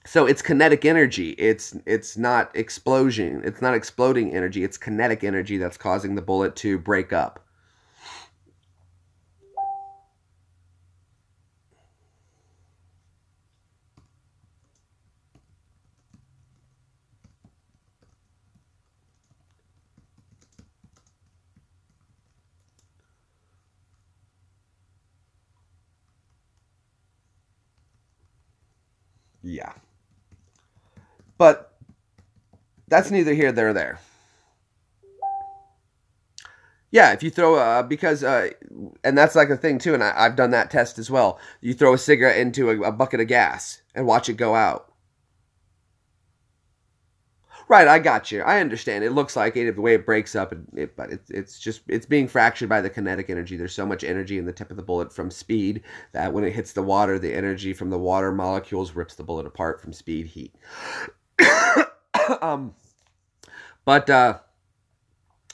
So it's kinetic energy. It's not explosion. It's not exploding energy. It's kinetic energy that's causing the bullet to break up. Yeah. But that's neither here nor there. Yeah, if you throw, and that's like a thing too, and I've done that test as well. You throw a cigarette into a bucket of gas and watch it go out. Right, I got you. I understand. It looks like it, the way it breaks up, but it's being fractured by the kinetic energy. There's so much energy in the tip of the bullet from speed that when it hits the water, the energy from the water molecules rips the bullet apart from speed, heat. But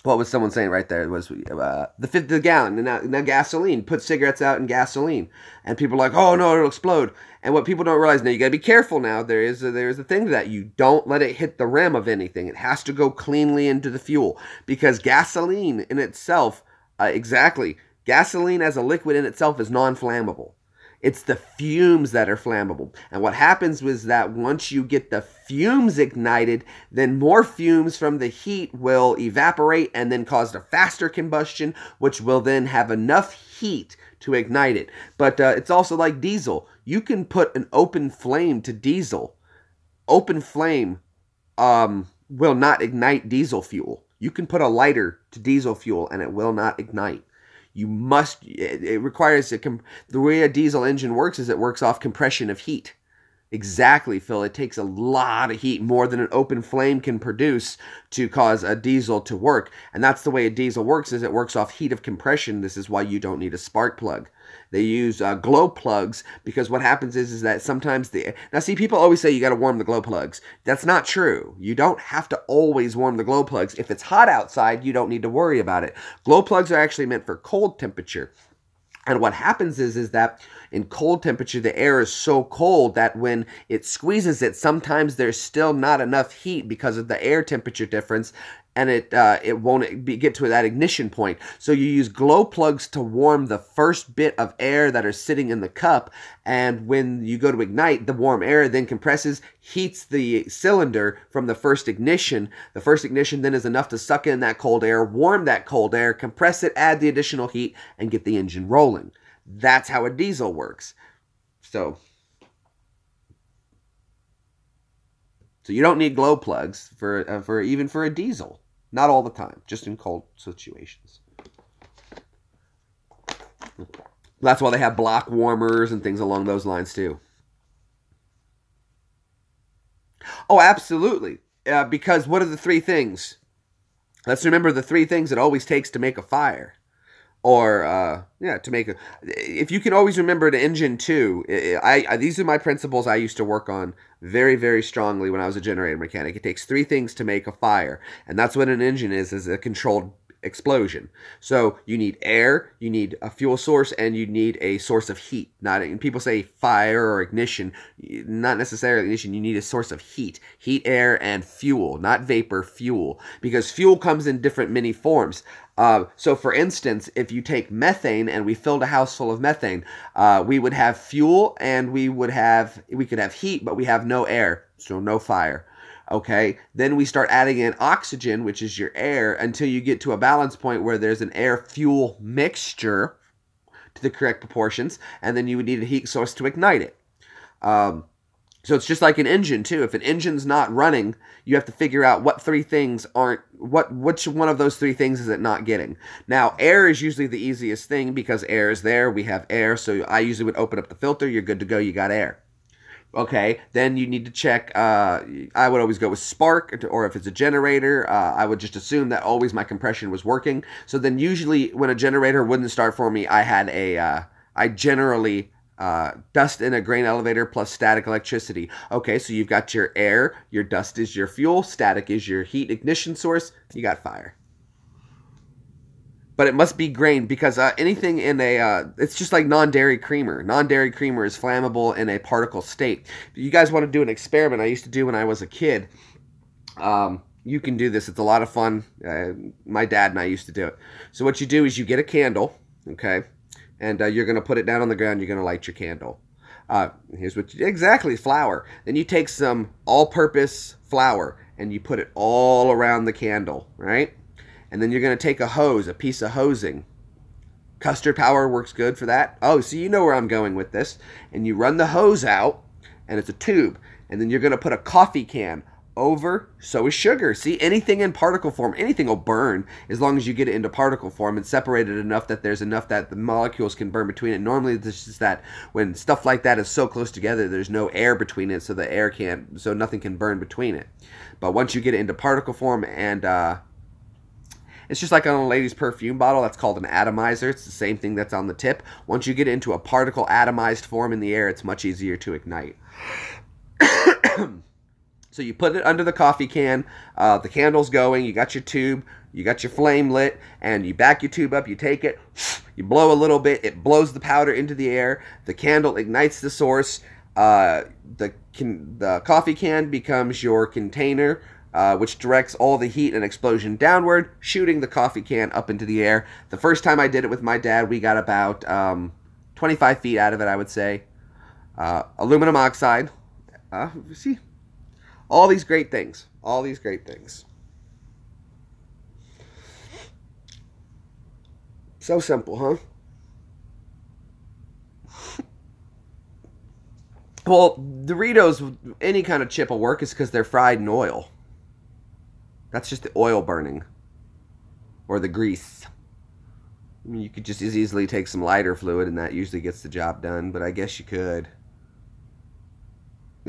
What was someone saying right there? It was the fifth of the gallon. And now gasoline. Put cigarettes out in gasoline. And people are like, oh no, it'll explode. And what people don't realize, now you got to be careful now. There's a thing to that. You don't let it hit the rim of anything. It has to go cleanly into the fuel. Because gasoline in itself, gasoline as a liquid in itself is non-flammable. It's the fumes that are flammable. And what happens was that once you get the fumes ignited, then more fumes from the heat will evaporate and then cause a faster combustion, which will then have enough heat to ignite it. But it's also like diesel. You can put an open flame to diesel. Open flame will not ignite diesel fuel. You can put a lighter to diesel fuel and it will not ignite. It requires, the way a diesel engine works is it works off compression of heat. Exactly, Phil. It takes a lot of heat, more than an open flame can produce, to cause a diesel to work. And that's the way a diesel works, is it works off heat of compression. This is why you don't need a spark plug. They use glow plugs, because what happens is that sometimes now see, people always say you got to warm the glow plugs. That's not true. You don't have to always warm the glow plugs. If it's hot outside, you don't need to worry about it. Glow plugs are actually meant for cold temperature. And what happens is that in cold temperature, the air is so cold that when it squeezes it, sometimes there's still not enough heat because of the air temperature difference, and it won't get to that ignition point. So you use glow plugs to warm the first bit of air that are sitting in the cup, and when you go to ignite, the warm air then compresses, heats the cylinder from the first ignition. The first ignition then is enough to suck in that cold air, warm that cold air, compress it, add the additional heat, and get the engine rolling. That's how a diesel works. So you don't need glow plugs for even for a diesel. Not all the time, just in cold situations. That's why they have block warmers and things along those lines too. Oh, absolutely. Because what are the three things? Let's remember the three things it always takes to make a fire. Or, if you can always remember the engine too, these are my principles I used to work on very, very strongly when I was a generator mechanic. It takes three things to make a fire, and that's what an engine is a controlled explosion. So you need air, you need a fuel source, and you need a source of heat. And people say fire or ignition, not necessarily ignition. You need a source of heat, air, and fuel, not vapor, fuel, because fuel comes in different many forms. So for instance, if you take methane and we filled a house full of methane, we would have fuel and we could have heat, but we have no air, so no fire. Okay, then we start adding in oxygen, which is your air, until you get to a balance point where there's an air-fuel mixture to the correct proportions, and then you would need a heat source to ignite it. So it's just like an engine too. If an engine's not running, you have to figure out what three things which one of those three things is it not getting. Now, air is usually the easiest thing because air is there. We have air, so I usually would open up the filter. You're good to go. You got air. Okay, then you need to check, I would always go with spark, or if it's a generator, I would just assume that always my compression was working. So then usually when a generator wouldn't start for me, I generally dust in a grain elevator plus static electricity. Okay, so you've got your air, your dust is your fuel, static is your heat ignition source, you got fire. But it must be grain, because anything in it's just like non-dairy creamer. Non-dairy creamer is flammable in a particle state. If you guys want to do an experiment I used to do when I was a kid, you can do this. It's a lot of fun. My dad and I used to do it. So what you do is you get a candle, okay, and you're going to put it down on the ground. You're going to light your candle. Here's what exactly, flour. Then you take some all-purpose flour and you put it all around the candle, right? And then you're going to take a hose, a piece of hosing. Custard power works good for that. Oh, so you know where I'm going with this. And you run the hose out, and it's a tube. And then you're going to put a coffee can over, so is sugar. See, anything in particle form, anything will burn as long as you get it into particle form and separate it enough that there's enough that the molecules can burn between it. Normally, this is that when stuff like that is so close together, there's no air between it, so nothing can burn between it. But once you get it into particle form, and it's just like on a lady's perfume bottle. That's called an atomizer. It's the same thing that's on the tip. Once you get into a particle atomized form in the air, it's much easier to ignite. So you put it under the coffee can, the candle's going, you got your tube, you got your flame lit, and you back your tube up, you take it, you blow a little bit, it blows the powder into the air, the candle ignites the source, the coffee can becomes your container, which directs all the heat and explosion downward, shooting the coffee can up into the air. The first time I did it with my dad, we got about 25 feet out of it, I would say. Aluminum oxide. See? All these great things. All these great things. So simple, huh? Well, Doritos, any kind of chip will work is because they're fried in oil. That's just the oil burning. Or the grease. I mean, you could just as easily take some lighter fluid and that usually gets the job done, but I guess you could.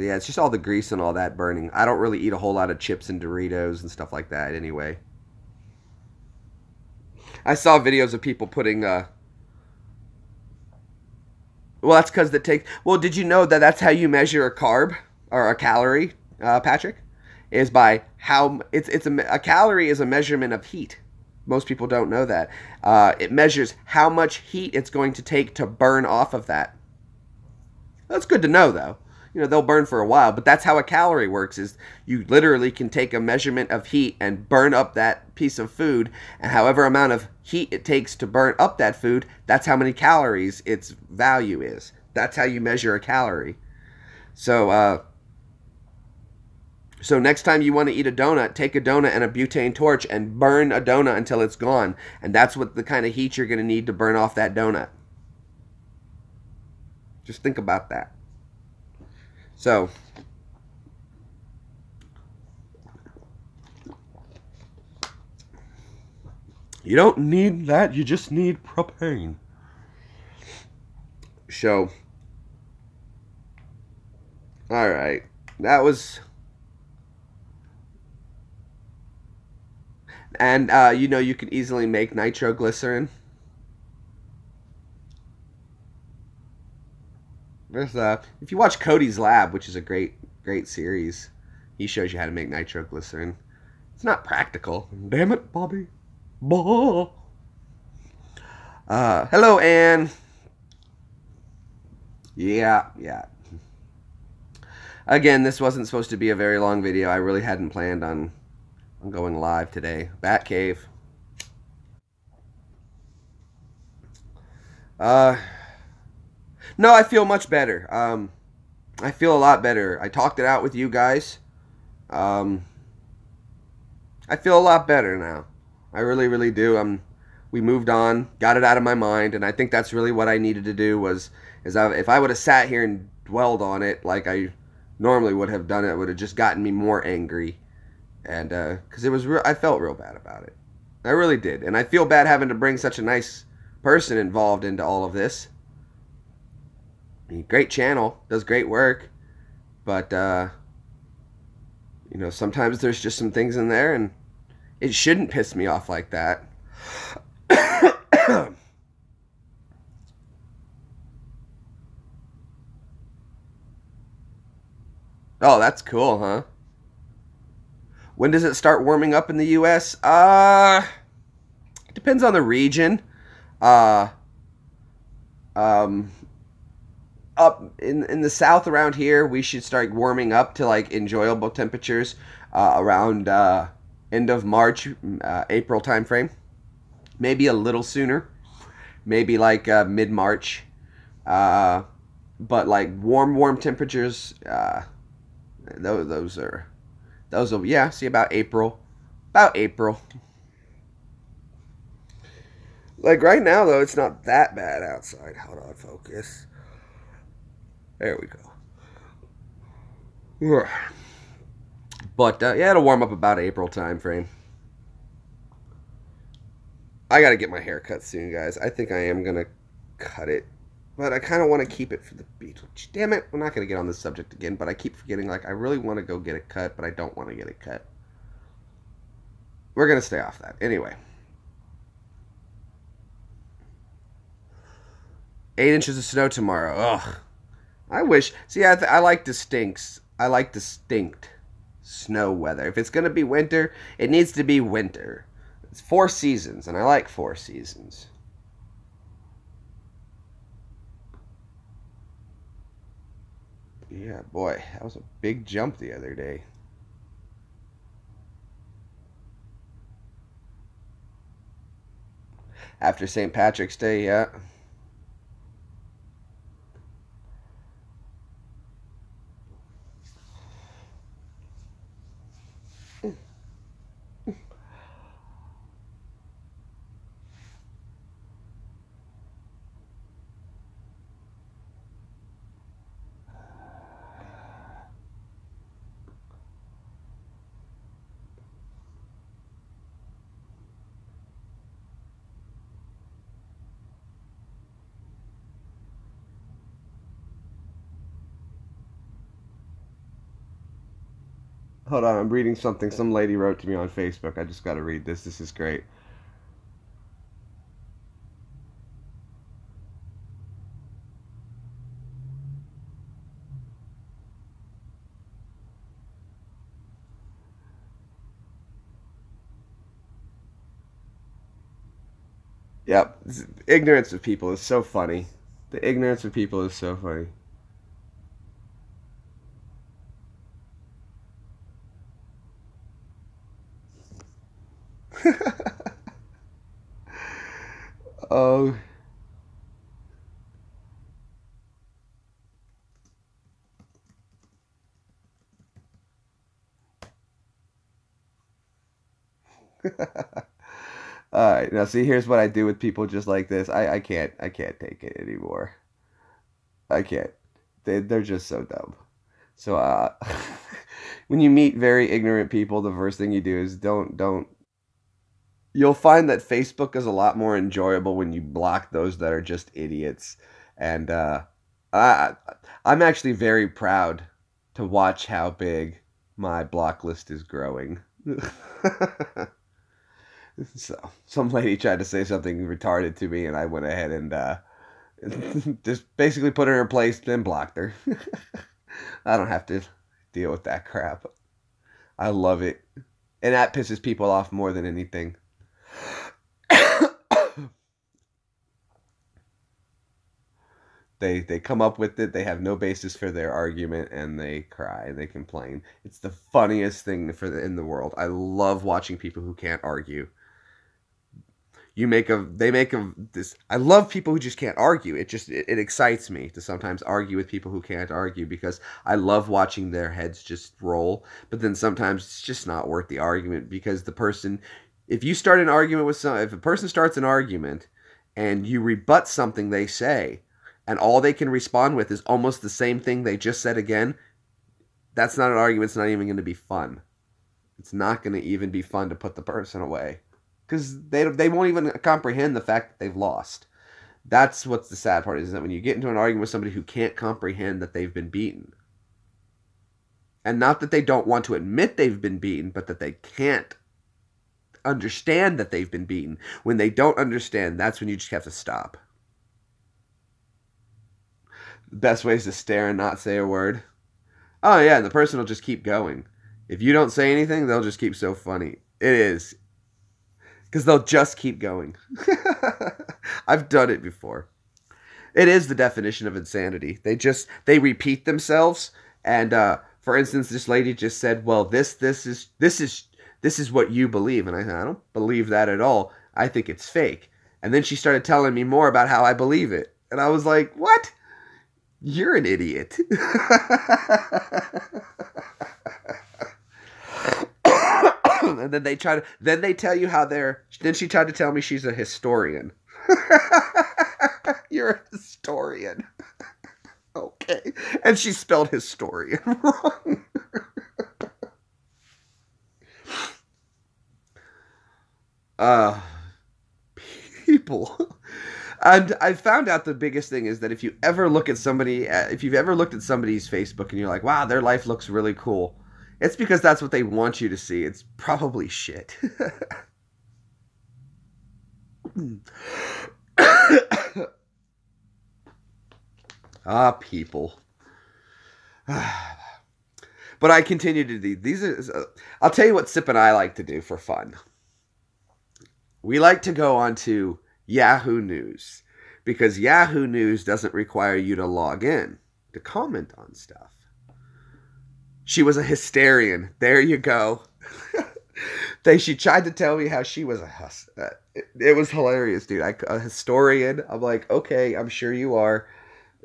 Yeah, it's just all the grease and all that burning. I don't really eat a whole lot of chips and Doritos and stuff like that anyway. I saw videos of people putting, well, that's because it takes, well, did you know that that's how you measure a carb or a calorie, Patrick? Is by how, a calorie is a measurement of heat. Most people don't know that. It measures how much heat it's going to take to burn off of that. That's good to know, though. You know, they'll burn for a while, but that's how a calorie works, is you literally can take a measurement of heat and burn up that piece of food, and however amount of heat it takes to burn up that food, that's how many calories its value is. That's how you measure a calorie. So, so next time you want to eat a donut, take a donut and a butane torch and burn a donut until it's gone, and that's what the kind of heat you're going to need to burn off that donut. Just think about that. So, you don't need that, you just need propane. So, alright, that was, and you know, you can easily make nitroglycerin. There's if you watch Cody's Lab, which is a great series, he shows you how to make nitroglycerin. It's not practical. Damn it, Bobby. Bah. Hello, Anne. Yeah. Again, this wasn't supposed to be a very long video. I really hadn't planned on going live today. Batcave. No, I feel much better. I feel a lot better. I talked it out with you guys. I feel a lot better now. I really, really do. We moved on, got it out of my mind, and I think that's really what I needed to do if I would have sat here and dwelled on it like I normally would have done, it would have just gotten me more angry. And because I felt real bad about it. I really did. And I feel bad having to bring such a nice person involved into all of this. Great channel, does great work, but you know, sometimes there's just some things in there, and it shouldn't piss me off like that. Oh, that's cool, huh? When does it start warming up in the U.S.? It depends on the region. Up in the south around here, we should start warming up to like enjoyable temperatures around end of March, April time frame. Maybe a little sooner, maybe like mid-March. But like warm temperatures, those will, yeah, see, about April. Like right now though, it's not that bad outside. Hold on, focus. There we go. But yeah, it'll warm up about April time frame. I gotta get my hair cut soon, guys. I think I am gonna cut it, but I kind of want to keep it for the beach. Damn it, we're not gonna get on this subject again. But I keep forgetting. Like, I really want to go get it cut, but I don't want to get it cut. We're gonna stay off that anyway. 8 inches of snow tomorrow. Ugh. I wish. See, I like distinct snow weather. If it's going to be winter, it needs to be winter. It's 4 seasons, and I like 4 seasons. Yeah, boy, that was a big jump the other day. After St. Patrick's Day, yeah. Hold on, I'm reading something some lady wrote to me on Facebook. I just got to read this. This is great. Yep. Ignorance of people is so funny. The ignorance of people is so funny. Oh. All right. Now see, here's what I do with people just like this. I can't take it anymore. I can't. They're just so dumb. So when you meet very ignorant people, the first thing you do is don't. You'll find that Facebook is a lot more enjoyable when you block those that are just idiots. And I I'm actually very proud to watch how big my block list is growing. So some lady tried to say something retarded to me, and I went ahead and just basically put her in her place, then blocked her. I don't have to deal with that crap. I love it, and that pisses people off more than anything. They come up with it. They have no basis for their argument, and they cry and they complain. It's the funniest thing in the world. I love watching people who can't argue. They make a this. I love people who just can't argue. It excites me to sometimes argue with people who can't argue because I love watching their heads just roll. But then sometimes it's just not worth the argument because if you start an argument if a person starts an argument and you rebut something they say, and all they can respond with is almost the same thing they just said again, that's not an argument. It's not even going to be fun. It's not going to even be fun to put the person away. Because they won't even comprehend the fact that they've lost. That's what's the sad part, is that when you get into an argument with somebody who can't comprehend that they've been beaten, and not that they don't want to admit they've been beaten, but that they can't understand that they've been beaten. When they don't understand, that's when you just have to stop. The best way is to stare and not say a word. Oh yeah, and the person will just keep going. If you don't say anything, they'll just keep so funny. It is. Because they'll just keep going. I've done it before. It is the definition of insanity. They repeat themselves. And for instance, this lady just said, "Well, this is what you believe," and I said, "I don't believe that at all. I think it's fake." And then she started telling me more about how I believe it, and I was like, "What? You're an idiot." And then they tell you then she tried to tell me she's a historian. You're a historian. Okay. And she spelled historian wrong. People. And I found out the biggest thing is that if you've ever looked at somebody's Facebook and you're like, "Wow, their life looks really cool," it's because that's what they want you to see. It's probably shit. People. But I continue to do these. I'll tell you what Sip and I like to do for fun. We like to go onto Yahoo News because Yahoo News doesn't require you to log in to comment on stuff. She was a hysterian. There you go. She tried to tell me how she was it was hilarious, dude. A historian. I'm like, okay, I'm sure you are.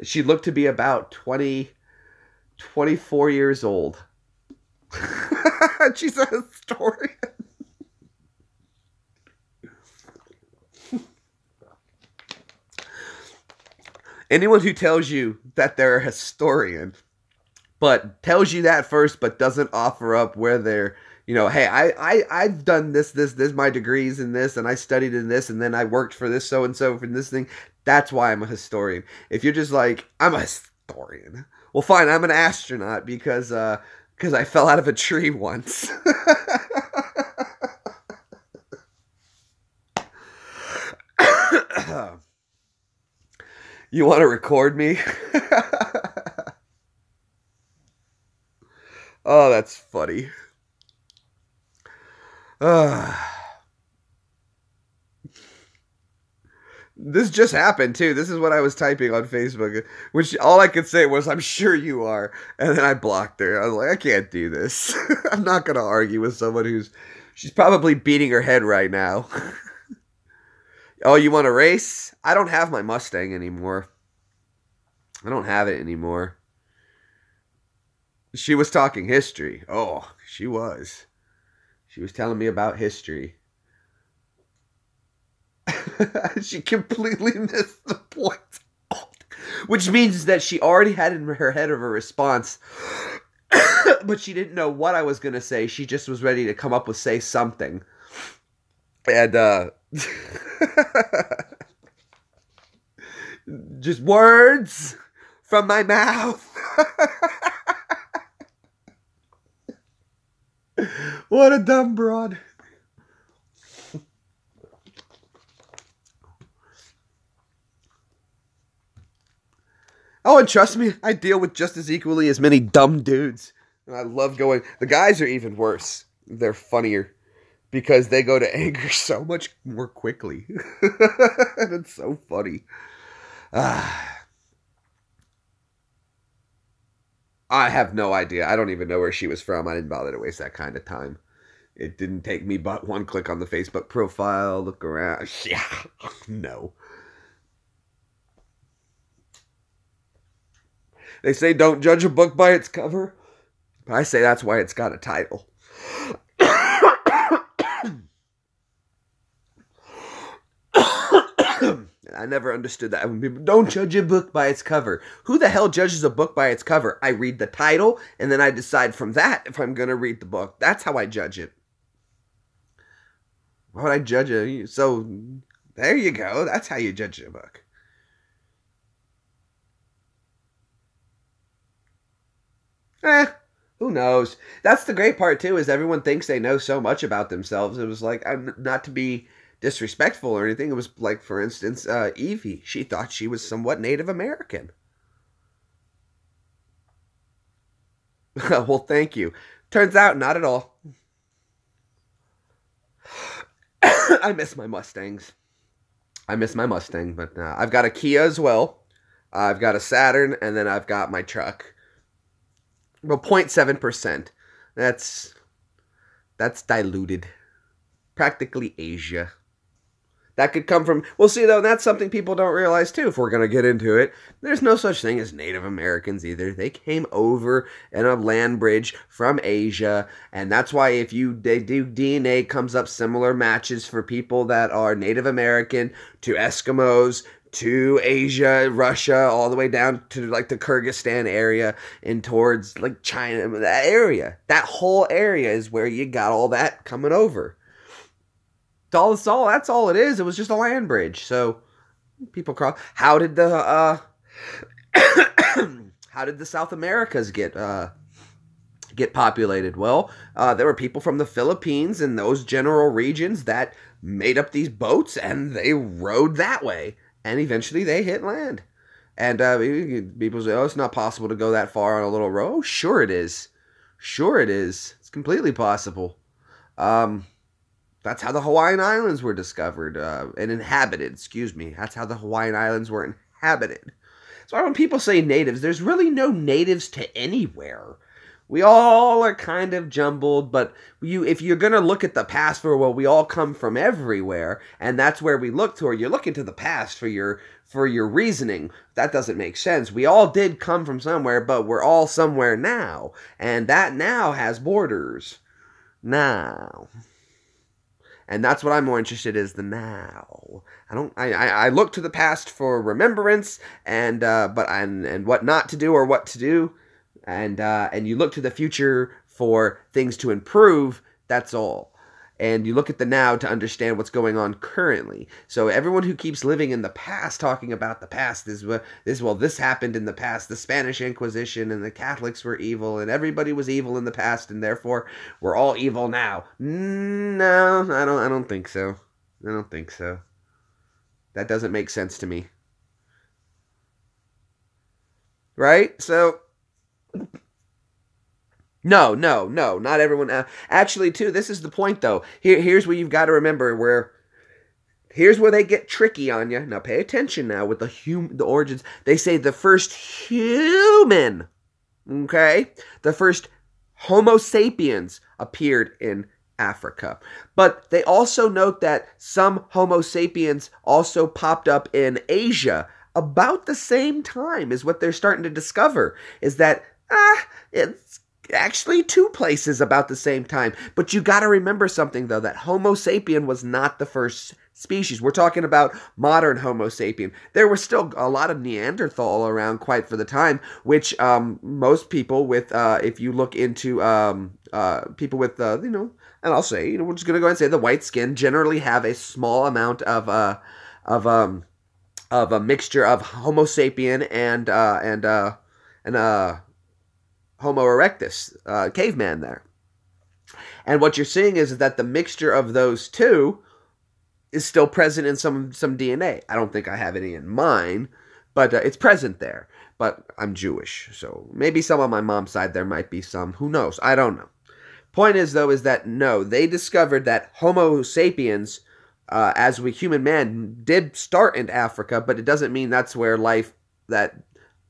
She looked to be about 24 years old. She's a historian. Anyone who tells you that they're a historian, but tells you that first, but doesn't offer up where they're, hey, I've done this, my degrees in this, and I studied in this, and then I worked for this so-and-so for this thing. That's why I'm a historian. If you're just like, I'm a historian. Well, fine, I'm an astronaut because I fell out of a tree once. You want to record me? Oh, that's funny. This just happened too. This is what I was typing on Facebook, which all I could say was, I'm sure you are. And then I blocked her. I was like, I can't do this. I'm not going to argue with someone she's probably beating her head right now. Oh, you want to race? I don't have my Mustang anymore. I don't have it anymore. She was talking history. Oh, she was. She was telling me about history. She completely missed the point. Which means that she already had in her head of a response. But she didn't know what I was going to say. She just was ready to come up with say something. And, just words from my mouth. What a dumb broad. Oh, and trust me, I deal with just as equally as many dumb dudes. And I love going. The guys are even worse. They're funnier because they go to anger so much more quickly. And it's so funny. I have no idea. I don't even know where she was from. I didn't bother to waste that kind of time. It didn't take me but one click on the Facebook profile, look around. Yeah, no. They say don't judge a book by its cover. But I say that's why it's got a title. I never understood that. When people don't judge a book by its cover. Who the hell judges a book by its cover? I read the title, and then I decide from that if I'm going to read the book. That's how I judge it. Why would I judge it? So, there you go. That's how you judge a book. Who knows? That's the great part, too, is everyone thinks they know so much about themselves. It was like, not to be disrespectful or anything. It was like, for instance, Evie. She thought she was somewhat Native American. Well, thank you. Turns out, not at all. I miss my Mustangs. I miss my Mustang, but I've got a Kia as well. I've got a Saturn, and then I've got my truck. Well, 0.7%. That's diluted. Practically Asia. That could come from... Well, see, though, that's something people don't realize, too, if we're going to get into it. There's no such thing as Native Americans, either. They came over in a land bridge from Asia, and that's why if they do DNA, comes up similar matches for people that are Native American to Eskimos, to Asia, Russia, all the way down to, like, the Kyrgyzstan area and towards, like, China, that area. That whole area is where you got all that coming over. That's all it is. It was just a land bridge. So, people cross. How did the South Americas get populated? Well, there were people from the Philippines and those general regions that made up these boats, and they rode that way. And eventually they hit land. And people say, oh, it's not possible to go that far on a little road. Oh, sure it is. Sure it is. It's completely possible. Um, that's how the Hawaiian Islands were discovered and inhabited. Excuse me. That's how the Hawaiian Islands were inhabited. So when people say natives, there's really no natives to anywhere. We all are kind of jumbled, but if you're going to look at the past for, well, we all come from everywhere, and that's where we look toward, you're looking to the past for your reasoning. That doesn't make sense. We all did come from somewhere, but we're all somewhere now, and that now has borders. Now. And that's what I'm more interested in, is the now. I look to the past for remembrance and what not to do or what to do, and you look to the future for things to improve. That's all. And you look at the now to understand what's going on currently. So everyone who keeps living in the past, talking about the past, this happened in the past. The Spanish Inquisition and the Catholics were evil, and everybody was evil in the past, and therefore we're all evil now. No, I don't think so. I don't think so. That doesn't make sense to me. Right? So No, not everyone. Actually, too, this is the point, though. Here's where you've got to remember here's where they get tricky on you. Now, pay attention now with the origins. They say the first human, okay? The first Homo sapiens appeared in Africa. But they also note that some Homo sapiens also popped up in Asia about the same time, is what they're starting to discover, is that, it's actually two places about the same time. But you got to remember something, though, that Homo sapien was not the first species. We're talking about modern Homo sapien. There was still a lot of Neanderthal around quite for the time, which most people with, if you look into people with, and I'll say, we're just going to go ahead and say the white skin generally have a small amount of a mixture of Homo sapien and Homo erectus, caveman there. And what you're seeing is that the mixture of those two is still present in some DNA. I don't think I have any in mine, but it's present there. But I'm Jewish, so maybe some on my mom's side there might be some. Who knows? I don't know. Point is, though, is that no, they discovered that Homo sapiens, as we human man, did start in Africa, but it doesn't mean that's where life, that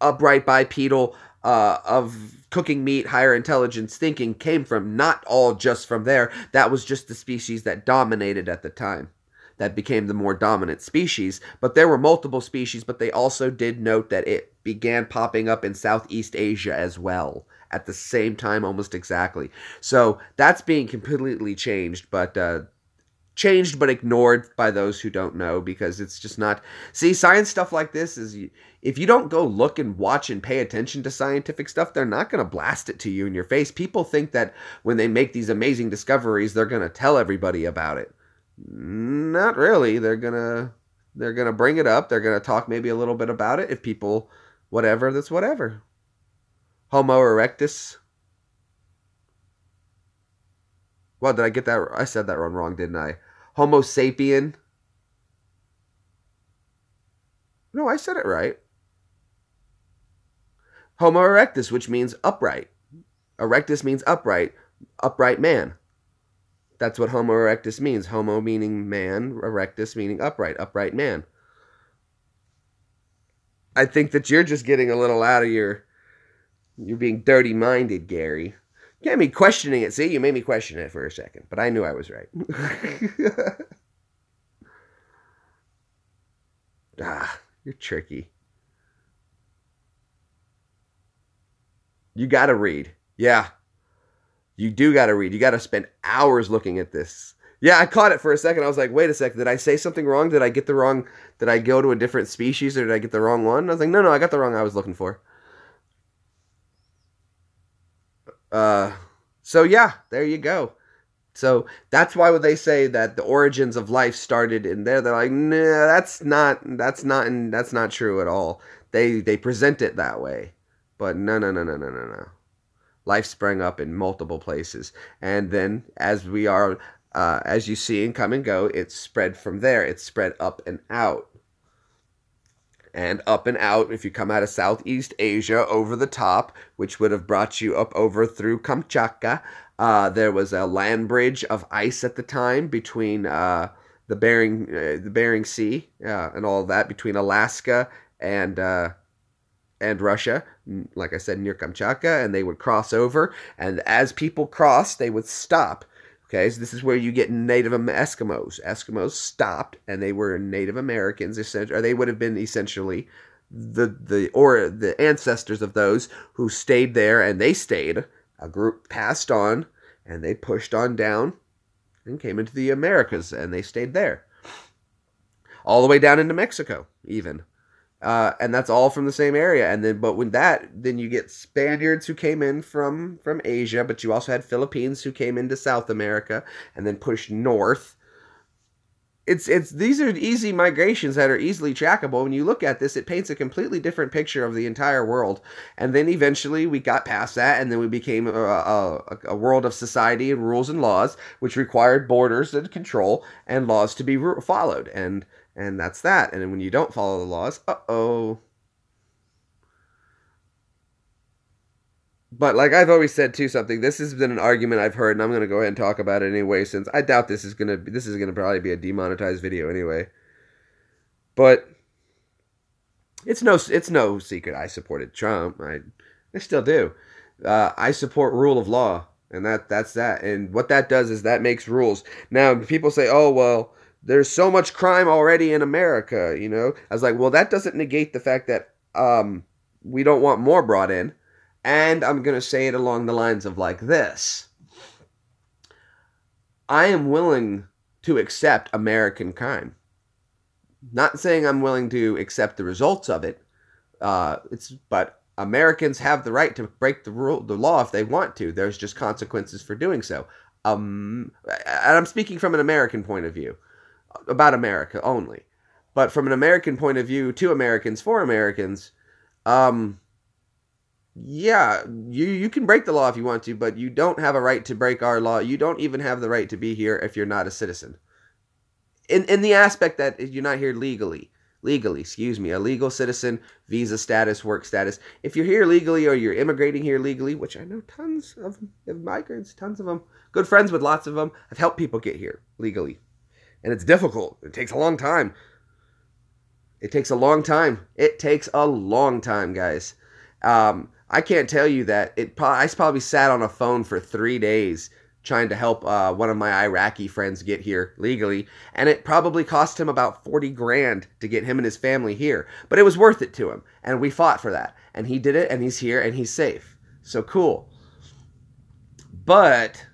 upright bipedal of cooking meat, higher intelligence thinking came from. Not all just from there. That was just the species that dominated at the time. That became the more dominant species. But there were multiple species, but they also did note that it began popping up in Southeast Asia as well at the same time, almost exactly. So that's being completely changed, but ignored by those who don't know, because it's just not. See, science stuff like this is, if you don't go look and watch and pay attention to scientific stuff, they're not going to blast it to you in your face. People think that when they make these amazing discoveries, they're going to tell everybody about it. Not really. They're going to bring it up. They're going to talk maybe a little bit about it. If people, whatever, that's whatever. Homo erectus. Well, did I get that? I said that wrong, didn't I? Homo sapien. No, I said it right. Homo erectus, which means upright. Erectus means upright. Upright man. That's what Homo erectus means. Homo meaning man, erectus meaning upright. Upright man. I think that you're just getting a little out of you're being dirty-minded, Gary. You had me questioning it. See, you made me question it for a second, but I knew I was right. You're tricky. You gotta read. Yeah. You do gotta read. You gotta spend hours looking at this. Yeah, I caught it for a second. I was like, wait a second. Did I say something wrong? Did I get the wrong? Did I go to a different species, or did I get the wrong one? I was like, no, I got the wrong I was looking for. So yeah, there you go. So that's why when they say that the origins of life started in there, they're like, nah, that's not true at all. They present it that way, but no. Life sprang up in multiple places, and then as you see and come and go, it's spread from there. It's spread up and out. and up and out. If you come out of Southeast Asia, over the top, which would have brought you up over through Kamchatka. There was a land bridge of ice at the time between the Bering Sea and all of that, between Alaska and Russia, like I said, near Kamchatka, and they would cross over, and as people crossed, they would stop. Okay, so this is where you get Native Eskimos. Eskimos stopped, and they were Native Americans, or they would have been essentially the ancestors of those who stayed there, and they stayed. A group passed on, and they pushed on down and came into the Americas, and they stayed there. All the way down into Mexico, even. And that's all from the same area. And then you get Spaniards who came in from Asia, but you also had Philippines who came into South America and then pushed north. These are easy migrations that are easily trackable. When you look at this, it paints a completely different picture of the entire world. And then eventually we got past that, and then we became a world of society and rules and laws, which required borders and control and laws to be followed. And that's that. And then when you don't follow the laws, uh-oh. But like I've always said too, this has been an argument I've heard, and I'm going to go ahead and talk about it anyway, since I doubt this is going to probably be a demonetized video anyway. But it's no secret I supported Trump. I still do. I support rule of law, and that's that. And what that does is that makes rules. Now, people say, "Oh, well, there's so much crime already in America," you know? I was like, well, that doesn't negate the fact that we don't want more brought in. And I'm going to say it along the lines of like this. I am willing to accept American crime. Not saying I'm willing to accept the results of it. But Americans have the right to break the law if they want to. There's just consequences for doing so. And I'm speaking from an American point of view. About America only. But from an American point of view, to Americans, for Americans, yeah, you can break the law if you want to, but you don't have a right to break our law. You don't even have the right to be here if you're not a citizen. In the aspect that you're not here legally, a legal citizen, visa status, work status. If you're here legally or you're immigrating here legally, which I know tons of migrants, tons of them, good friends with lots of them, I've helped people get here legally. And it's difficult. It takes a long time. It takes a long time, guys. I can't tell you that I probably sat on a phone for 3 days trying to help one of my Iraqi friends get here legally, and it probably cost him about 40 grand to get him and his family here. But it was worth it to him, and we fought for that. And he did it, and he's here, and he's safe. So cool. But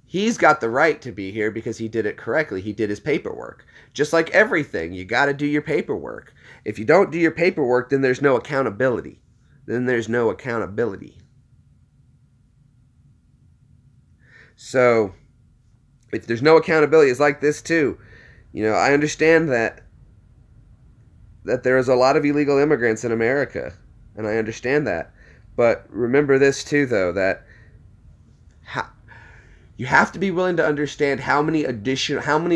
he's got the right to be here because he did it correctly. He did his paperwork. Just like everything, you got to do your paperwork. If you don't do your paperwork, then there's no accountability. So, if there's no accountability, it's like this too. You know, I understand that there is a lot of illegal immigrants in America, and I understand that. But remember this too, though, that you have to be willing to understand how many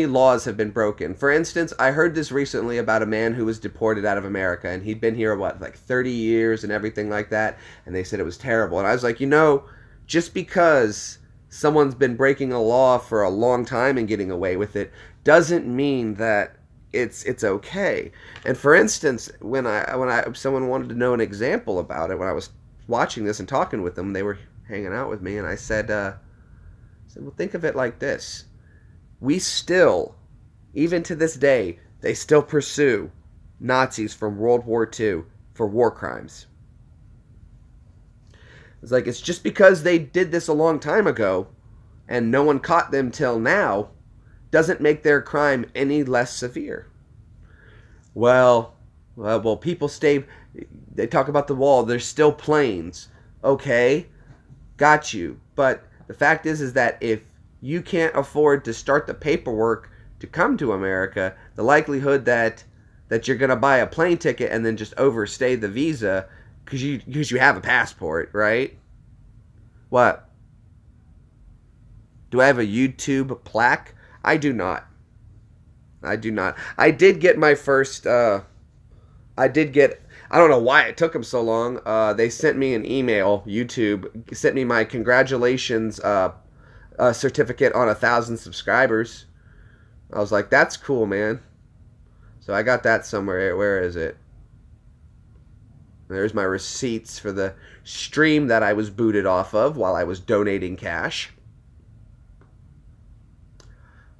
laws have been broken. For instance, I heard this recently about a man who was deported out of America, and he'd been here, like 30 years and everything like that, and they said it was terrible. And I was like, just because someone's been breaking a law for a long time and getting away with it doesn't mean that it's okay. And for instance, when someone wanted to know an example about it, when I was watching this and talking with them, they were hanging out with me, and I said, well, think of it like this. We still, even to this day, they still pursue Nazis from World War II for war crimes. It's just because they did this a long time ago and no one caught them till now doesn't make their crime any less severe. Well, people they talk about the wall, there's still planes. Okay, got you. But the fact is that if you can't afford to start the paperwork to come to America, the likelihood that you're going to buy a plane ticket and then just overstay the visa because you have a passport, right? What? Do I have a YouTube plaque? I do not. I do not. I did get my first. I did get. I don't know why it took them so long. They sent me an email. YouTube sent me my congratulations certificate on 1,000 subscribers. I was like, that's cool, man. So I got that somewhere. Where is it? There's my receipts for the stream that I was booted off of while I was donating cash.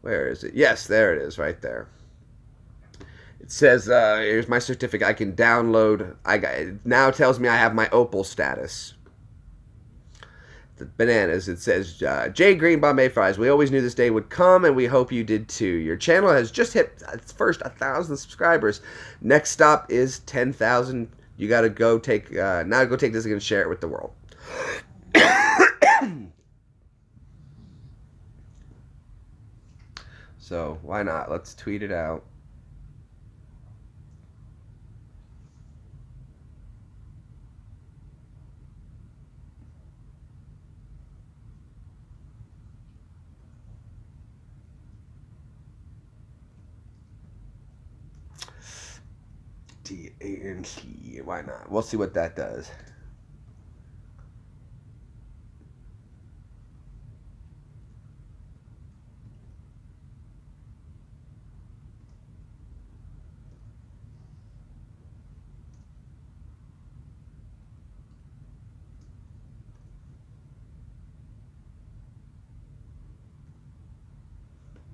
Where is it? Yes, there it is, right there. It says, here's my certificate. I can download. It now tells me I have my Opal status. The bananas. It says, Jay Green Bombay Fries. We always knew this day would come, and we hope you did too. Your channel has just hit its first 1,000 subscribers. Next stop is 10,000. You got to go take, now go take this and share it with the world. So, why not? Let's tweet it out. D-A-N-T. Why not? We'll see what that does.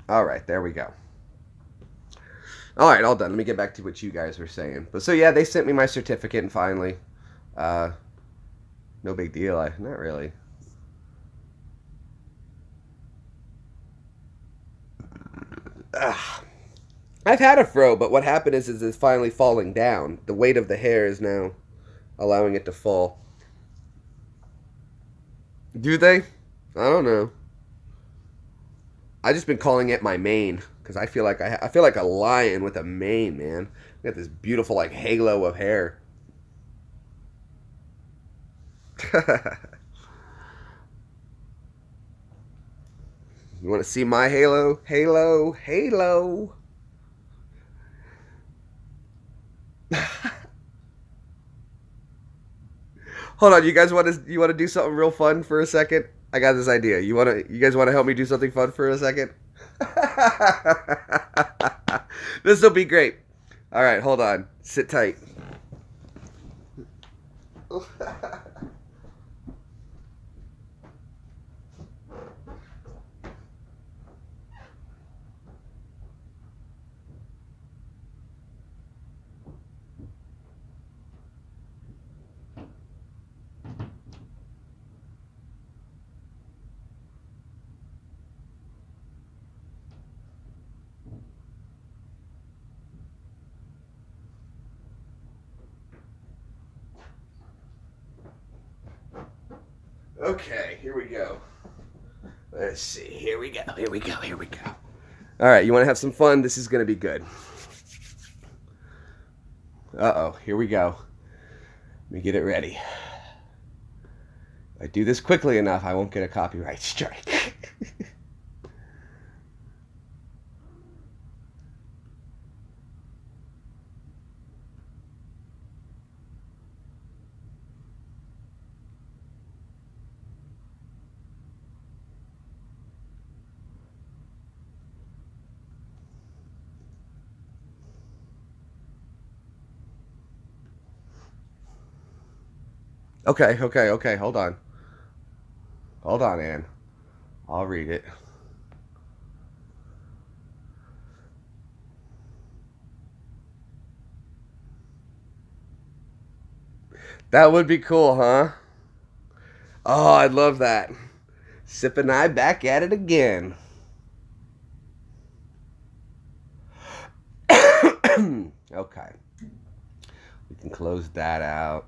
All right, there we go. All right, all done. Let me get back to what you guys were saying. But so yeah, they sent me my certificate, and finally, no big deal. Not really. I've had a fro, but what happened is it's finally falling down. The weight of the hair is now allowing it to fall. Do they? I don't know. I just been calling it my mane because I feel like I feel like a lion with a mane, man. I got this beautiful like halo of hair. You want to see my halo? Halo, halo. Hold on, you guys want to do something real fun for a second? I got this idea. You guys want to help me do something fun for a second? This will be great. All right, hold on. Sit tight. Okay, here we go. Let's see. Here we go. Here we go. Here we go. All right, you want to have some fun? This is going to be good. Uh-oh, here we go. Let me get it ready. If I do this quickly enough, I won't get a copyright strike. Okay. Hold on. Hold on, Ann. I'll read it. That would be cool, huh? Oh, I'd love that. Sip and I back at it again. Okay. We can close that out.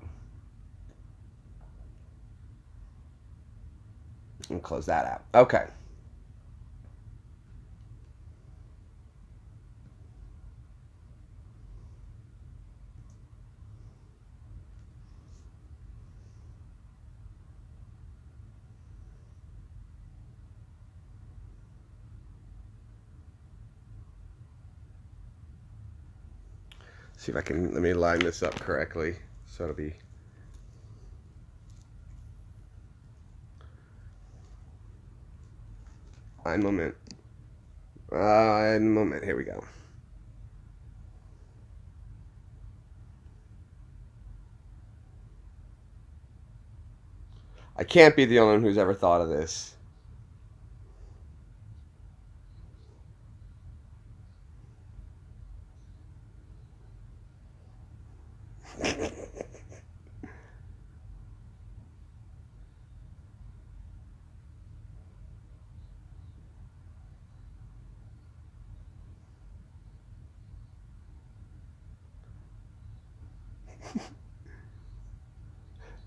And close that out. Okay. See if I can, let me line this up correctly. So it'll be... Ein Moment. Ein Moment, here we go. I can't be the only one who's ever thought of this.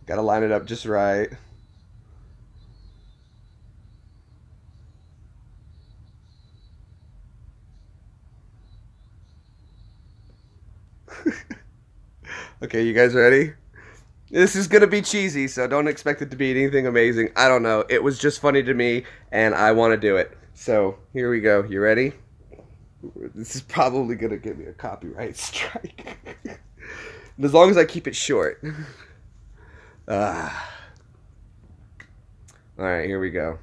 Gotta line it up just right. Okay, you guys ready? This is gonna be cheesy, so don't expect it to be anything amazing. I don't know. It was just funny to me, and I want to do it. So, here we go. You ready? This is probably gonna give me a copyright strike. As long as I keep it short. Alright, here we go.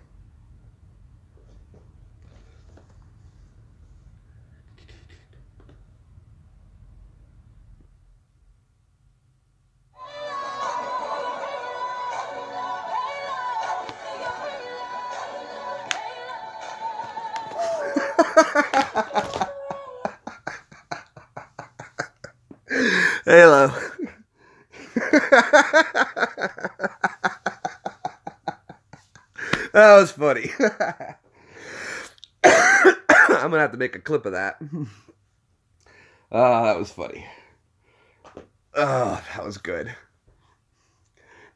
Hello. That was funny. I'm gonna have to make a clip of that. Oh, that was funny. Oh, that was good.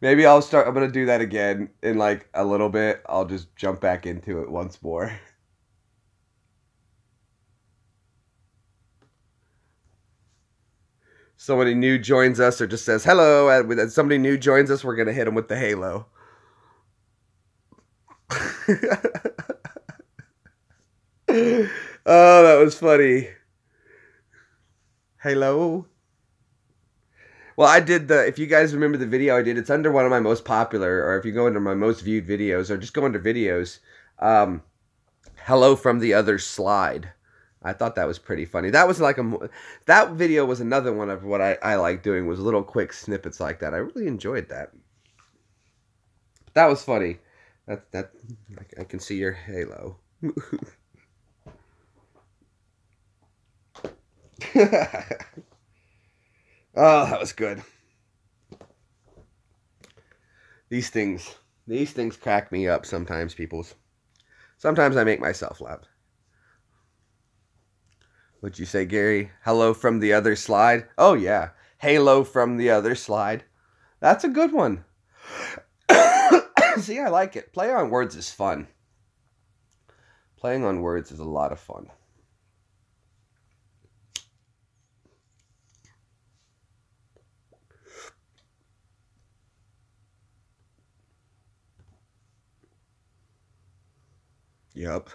Maybe I'm gonna do that again in like a little bit. I'll just jump back into it once more. Somebody new joins us or just says hello, and when somebody new joins us, we're gonna hit them with the halo. Oh, that was funny. Halo. Well, I did if you guys remember the video I did, it's under one of my most popular, or if you go into my most viewed videos, or just go into videos, hello from the other slide. I thought that was pretty funny. That was like that video was another one of what I like doing, was little quick snippets like that. I really enjoyed that. That was funny. That I can see your halo. Oh, that was good. These things crack me up sometimes, peoples. Sometimes I make myself laugh. What'd you say, Gary? Hello from the other slide? Oh, yeah. Halo from the other slide. That's a good one. See, I like it. Play on words is fun. Playing on words is a lot of fun. Yep.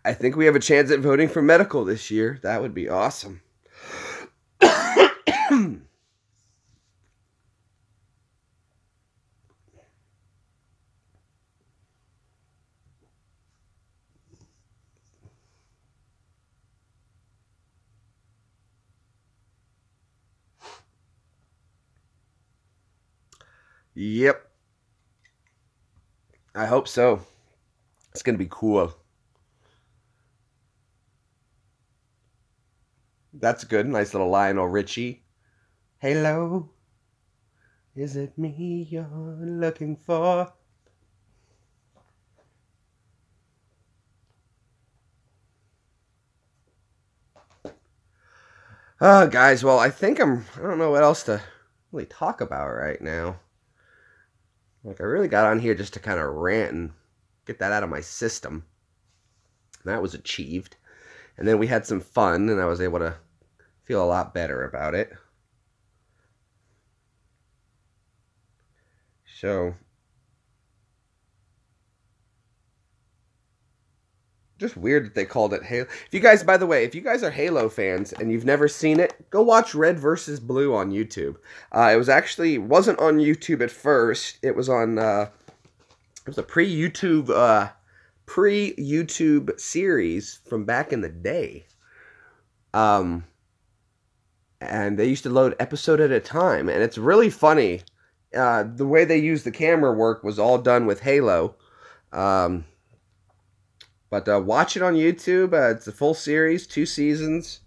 I think we have a chance at voting for medical this year. That would be awesome. Yep. I hope so. It's going to be cool. That's good. Nice little Lionel Richie. Hello. Is it me you're looking for? Guys, well, I think I don't know what else to really talk about right now. Like, I really got on here just to kind of rant and get that out of my system. That was achieved. And then we had some fun, and I was able to feel a lot better about it. So, Just weird that they called it Halo. If you guys, by the way, if you guys are Halo fans and you've never seen it, go watch Red versus Blue on YouTube. It was actually wasn't on YouTube at first. It was on. It was a pre-YouTube series from back in the day. And they used to load episode at a time, and it's really funny. The way they used the camera work was all done with Halo. But watch it on YouTube. It's a full series, 2 seasons.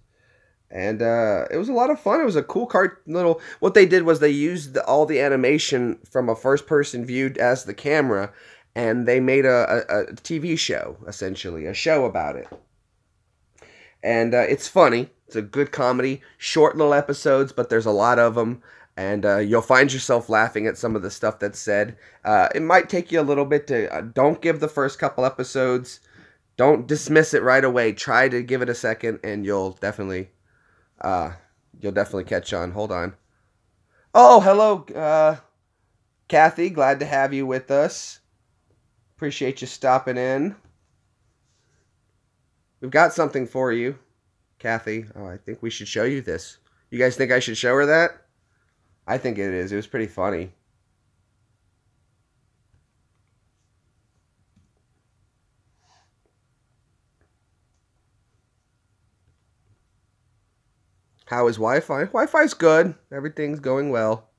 And it was a lot of fun. It was a cool little... What they did was they used all the animation from a first-person view as the camera, and they made a TV show, essentially. A show about it. And it's funny. It's a good comedy. Short little episodes, but there's a lot of them. And you'll find yourself laughing at some of the stuff that's said. It might take you a little bit to... don't give the first couple episodes... Don't dismiss it right away. Try to give it a second, and you'll definitely catch on. Hold on. Oh, hello, Kathy. Glad to have you with us. Appreciate you stopping in. We've got something for you, Kathy. Oh, I think we should show you this. You guys think I should show her that? I think it is. It was pretty funny. How is Wi-Fi? Wi-Fi's good. Everything's going well.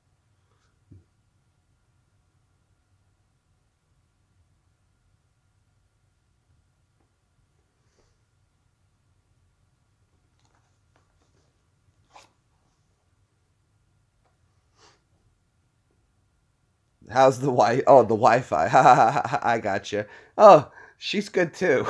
How's the Wi? Oh, the Wi-Fi. I gotcha. Oh, she's good too.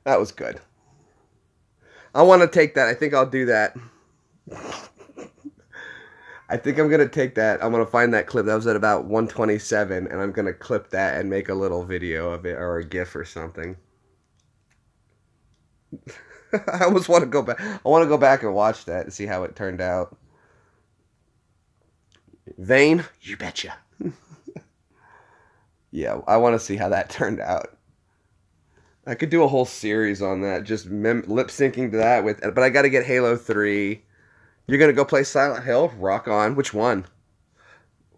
That was good. I want to take that. I think I'll do that. I think I'm going to take that. I'm going to find that clip. That was at about 127, and I'm going to clip that and make a little video of it or a GIF or something. I almost want to go back. I want to go back and watch that and see how it turned out. Vain? You betcha. Yeah, I want to see how that turned out. I could do a whole series on that, just lip syncing to that but I got to get Halo 3. You're going to go play Silent Hill? Rock on. Which one?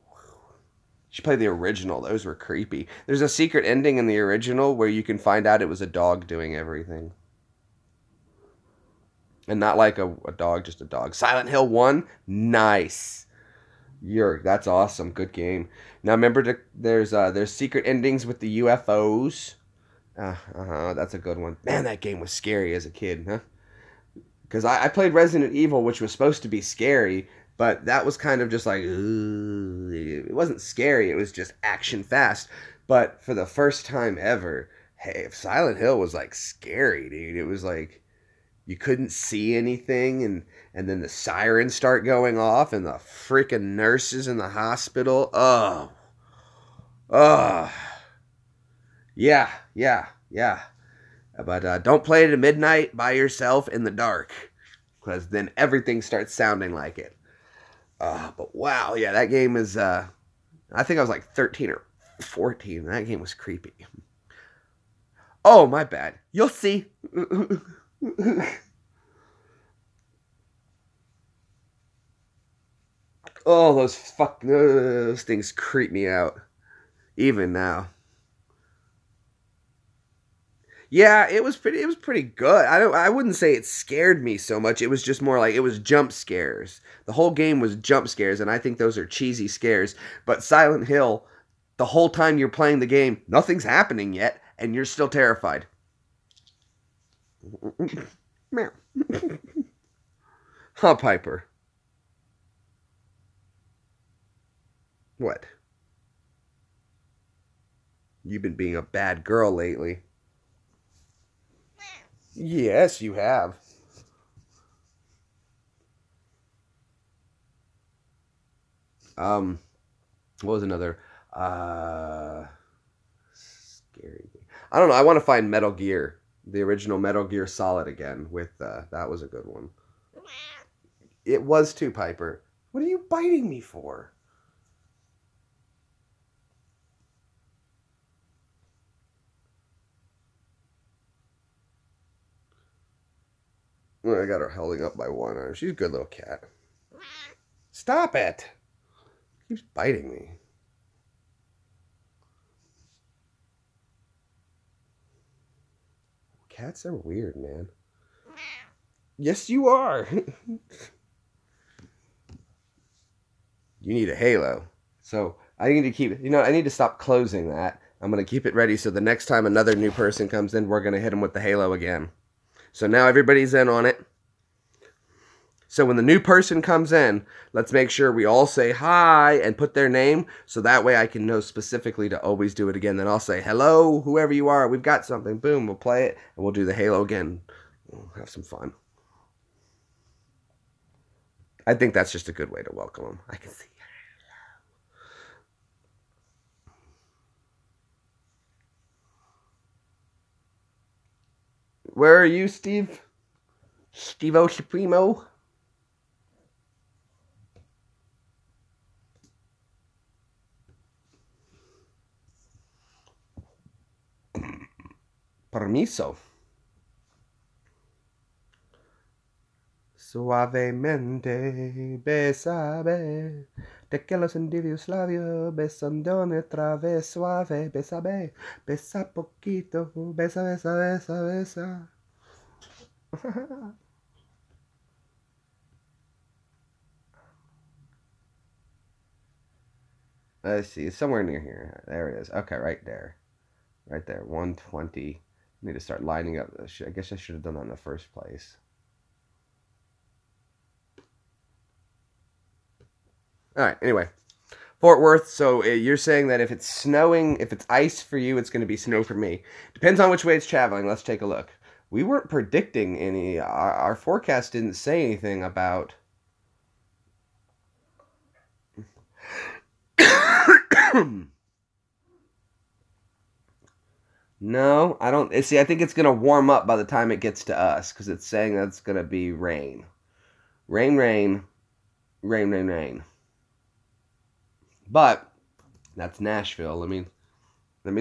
You should play the original. Those were creepy. There's a secret ending in the original where you can find out it was a dog doing everything. And not like a dog, just a dog. Silent Hill 1? Nice. That's awesome. Good game. Now remember, there's secret endings with the UFOs. That's a good one. Man, that game was scary as a kid, huh? Because I played Resident Evil, which was supposed to be scary, but that was kind of just like, it wasn't scary, it was just action fast. But for the first time ever, hey, Silent Hill was like scary, dude. It was like, you couldn't see anything, and then the sirens start going off, and the freaking nurses in the hospital. Yeah. But don't play it at midnight by yourself in the dark, because then everything starts sounding like it. But wow, yeah, that game is, I think I was like 13 or 14. That game was creepy. Oh, my bad. You'll see. Oh, those things creep me out. Even now. Yeah, it was pretty good. I wouldn't say it scared me so much. It was just more like it was jump scares. The whole game was jump scares, and I think those are cheesy scares. But Silent Hill, the whole time you're playing the game, nothing's happening yet, and you're still terrified. Huh, Piper? What? You've been being a bad girl lately. Yes, you have. What was another scary game? I don't know. I want to find Metal Gear, the original Metal Gear Solid again. With that was a good one. It was too, Piper. What are you biting me for? I got her holding up by one arm. She's a good little cat. Stop it! Keeps biting me. Cats are weird, man. Yes, you are. You need a halo. So I need to keep, I need to stop closing that. I'm going to keep it ready so the next time another new person comes in, we're going to hit them with the halo again. So now everybody's in on it. So when the new person comes in, let's make sure we all say hi and put their name, so that way I can know specifically to always do it again. Then I'll say, hello, whoever you are, we've got something. Boom, we'll play it, and we'll do the halo again. We'll have some fun. I think that's just a good way to welcome them. I can see. Where are you, Steve? Steve-O Supremo? Permiso. Suavemente, besame, te que los indios labios besan otra vez suave, besame, besa poquito, besa, besa, besa, besa. Let's see, it's somewhere near here. There it is. Okay, right there. Right there, 120. I need to start lining up. I guess I should have done that in the first place. All right, anyway. Fort Worth, so you're saying that if it's snowing, if it's ice for you, it's going to be snow for me. Depends on which way it's traveling. Let's take a look. We weren't predicting any. Our forecast didn't say anything about. No, I don't. See, I think it's going to warm up by the time it gets to us because it's saying that it's going to be rain. Rain, rain, rain, rain, rain. But that's Nashville. Let me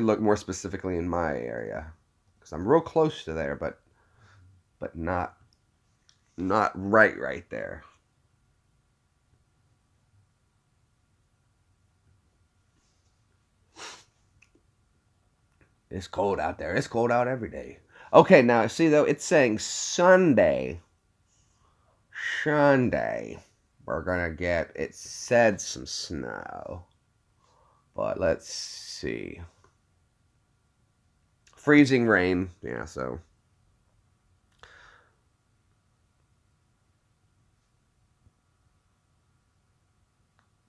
look more specifically in my area because I'm real close to there, but not right there. It's cold out there. It's cold out every day. Okay, now see though, it's saying Sunday. Sunday. We're gonna get, it said some snow. But let's see. Freezing rain. Yeah, so.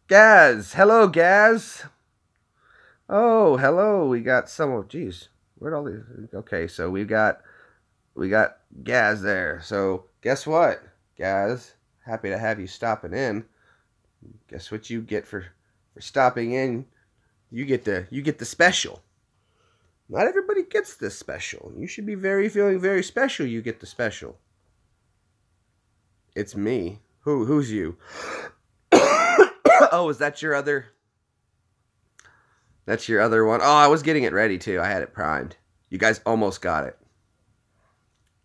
Gaz. Hello, Gaz. Oh, hello. We got some of, geez. Where'd all these, okay, so we got Gaz there. So guess what, Gaz? Happy to have you stopping in. Guess what you get for stopping in? You get the special. Not everybody gets this special. You should be feeling very special. You get the special. It's me. Who's you? Oh, is that your other? That's your other one. Oh, I was getting it ready too. I had it primed. You guys almost got it.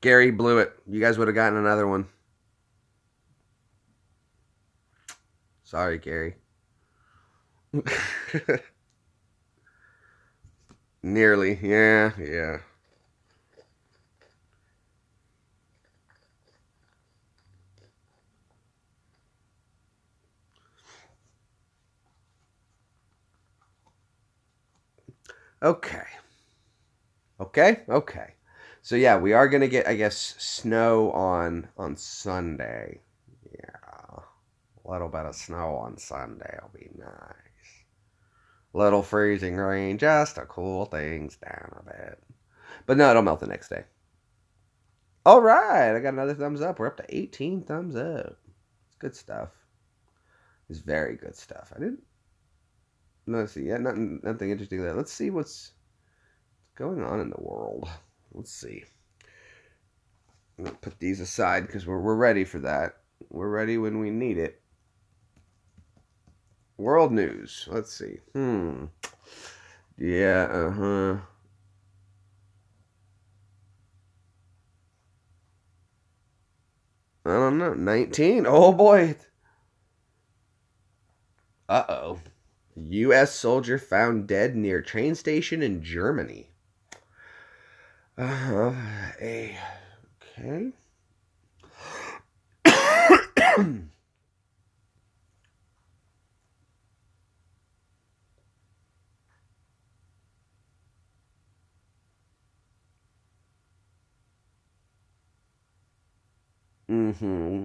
Gary blew it. You guys would have gotten another one. Sorry, Gary. Nearly. Yeah, yeah. Okay. Okay. So yeah, we are gonna get, I guess, snow on Sunday. Yeah, a little bit of snow on Sunday will be nice. Little freezing rain just to cool things down a bit. But no, it'll melt the next day. All right, I got another thumbs up. We're up to 18 thumbs up. It's good stuff. It's very good stuff. I didn't. Let's see. Yeah, nothing interesting there. Let's see what's going on in the world. Let's see. I'm gonna put these aside because we're ready for that. We're ready when we need it. World news. Let's see. Yeah. I don't know. 19. Oh boy. Uh-oh. U.S. soldier found dead near train station in Germany. Okay.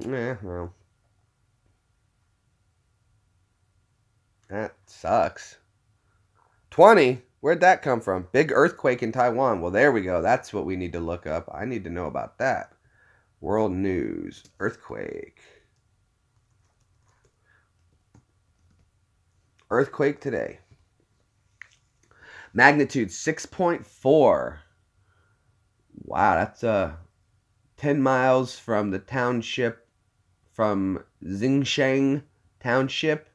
Yeah, well. That sucks. 20? Where'd that come from? Big earthquake in Taiwan. Well, there we go. That's what we need to look up. I need to know about that. World news. Earthquake. Earthquake today. Magnitude 6.4. Wow, that's 10 miles from the township, from Xingsheng Township,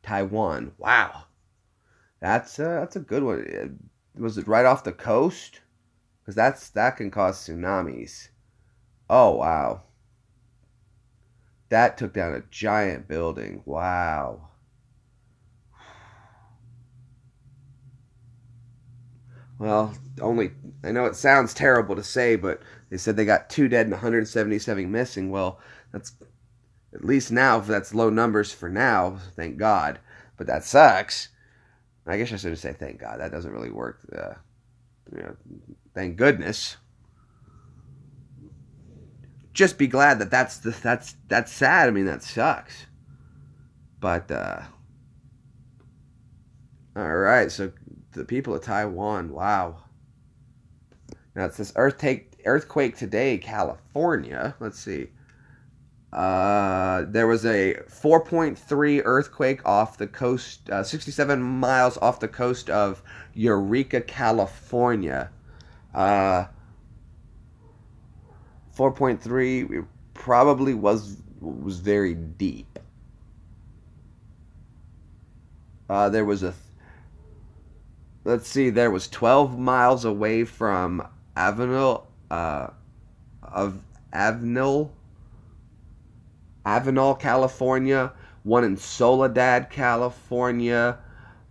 Taiwan. Wow. That's a good one. Was it right off the coast? Because that can cause tsunamis. Oh, wow. That took down a giant building. Wow. Well, I know it sounds terrible to say, but they said they got 2 dead and 177 missing. Well, that's at least now, that's low numbers for now, thank God. But that sucks. I guess I shouldn't say thank God. That doesn't really work. Thank goodness. Just be glad that's sad. I mean, that sucks. But all right. So the people of Taiwan. Wow. Now it says earthquake today, California. Let's see. There was a 4.3 earthquake off the coast, 67 miles off the coast of Eureka, California. 4.3 probably was very deep. There was let's see, there was 12 miles away from Avenel, Avenal, California, one in Soledad, California,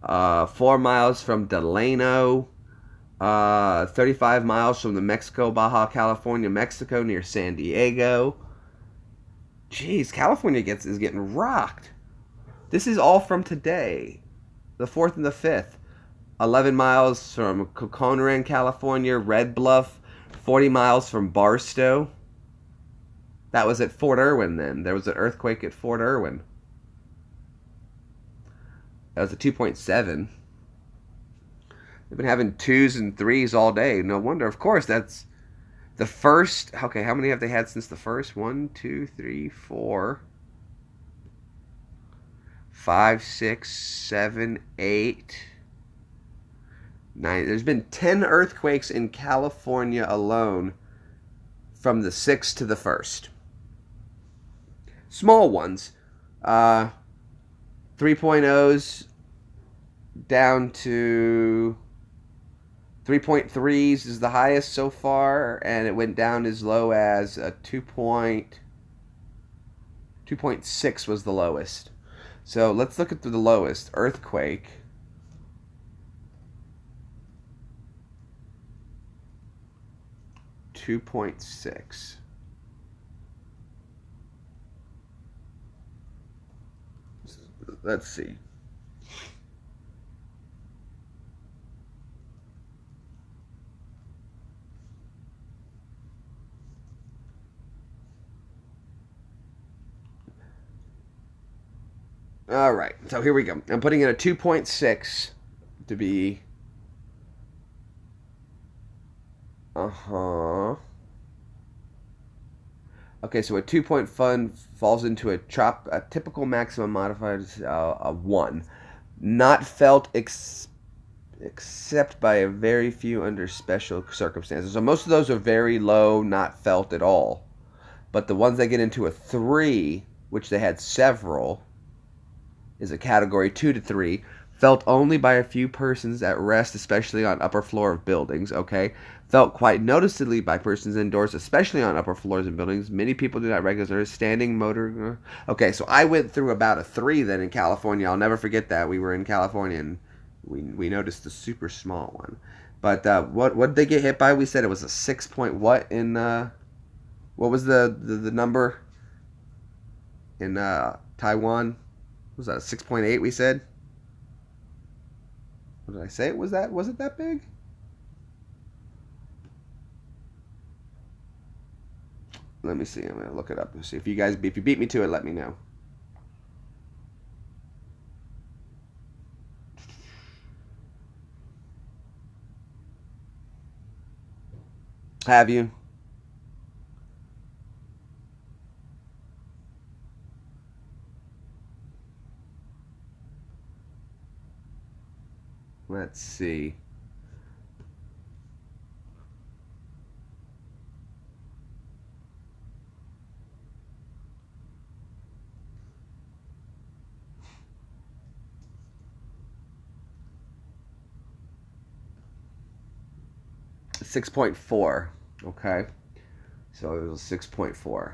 4 miles from Delano, 35 miles from the Mexico, Baja California, Mexico, near San Diego. Jeez, California is getting rocked. This is all from today, the 4th and the 5th. 11 miles from Coconran, California, Red Bluff, 40 miles from Barstow. That was at Fort Irwin then. There was an earthquake at Fort Irwin. That was a 2.7. They've been having 2s and 3s all day. No wonder. Of course, that's the first. Okay, how many have they had since the first? 1, 2, 3, 4, 5, 6, 7, 8, 9. There's been 10 earthquakes in California alone from the 6th to the 1st. Small ones. 3.0s down to 3.3s is the highest so far, and it went down as low as a 2.6 was the lowest. So let's look at the lowest. Earthquake. .6. Let's see. All right, so here we go. I'm putting in a 2.6 to be. Okay, so a 2.1 falls into a typical maximum modifier is a 1. Not felt except by a very few under special circumstances. So most of those are very low, not felt at all. But the ones that get into a 3, which they had several, is a category 2 to 3. Felt only by a few persons at rest, especially on upper floor of buildings, okay? Felt quite noticeably by persons indoors, especially on upper floors of buildings. Many people do not recognize standing motor. Okay, so I went through about a 3 then in California. I'll never forget that. We were in California and we noticed the super small one. But what did they get hit by? We said it was a 6 point what in what was the number in Taiwan? Was that a 6.8 we said? What did I say? Was it that big? Let me see. I'm gonna look it up and see if you beat me to it. Let me know. Have you? Let's see. $6.4. Okay. So it was 6.4.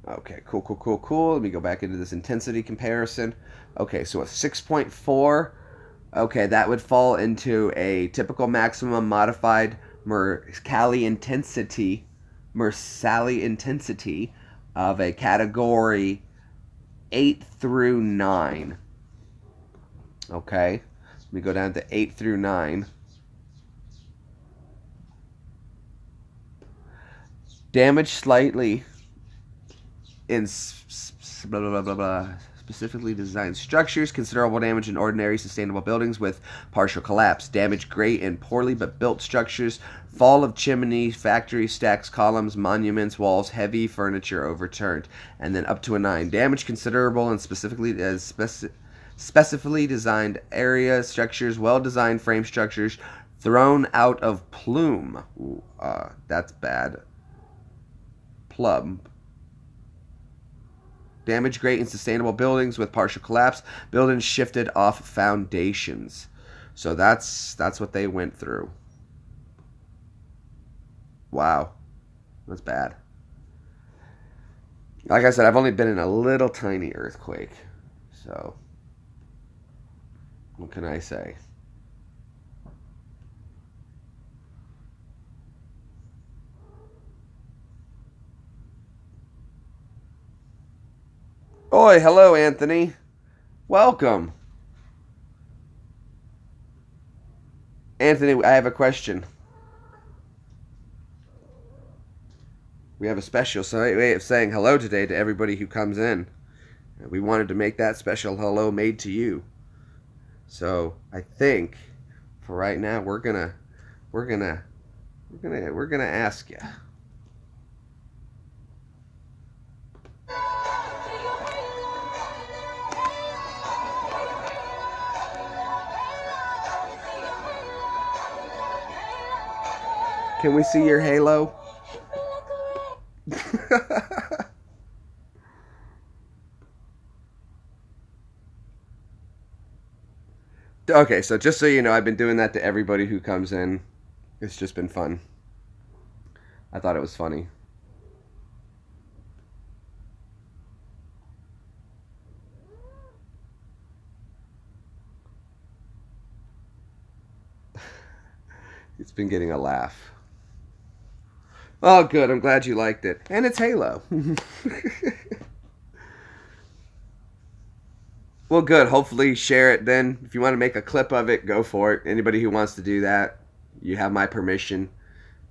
Okay, cool. Let me go back into this intensity comparison. Okay, so a 6.4. Okay, that would fall into a typical maximum modified Mercalli intensity of a category 8 through 9. Okay, let me go down to 8 through 9. Damage slightly in blah, blah, blah, blah, blah, specifically designed structures, considerable damage in ordinary sustainable buildings with partial collapse, damage great in poorly but built structures, fall of chimney, factory stacks, columns, monuments, walls, heavy furniture overturned, and then up to a 9. Damage considerable in specifically designed area structures, well-designed frame structures, thrown out of plume. Ooh, that's bad. Plum. Damage great in sustainable buildings with partial collapse. Buildings shifted off foundations. So that's what they went through. Wow. That's bad. Like I said, I've only been in a little tiny earthquake. So what can I say? Oi, hello, Anthony. Welcome. Anthony, I have a question. We have a special way of saying hello today to everybody who comes in. We wanted to make that special hello made to you. So I think for right now we're gonna ask you. Can we see your halo? Okay, so just so you know, I've been doing that to everybody who comes in. It's just been fun. I thought it was funny. It's been getting a laugh. Oh, good. I'm glad you liked it. And it's Halo. Well, good. Hopefully share it then. If you want to make a clip of it, go for it. Anybody who wants to do that, you have my permission.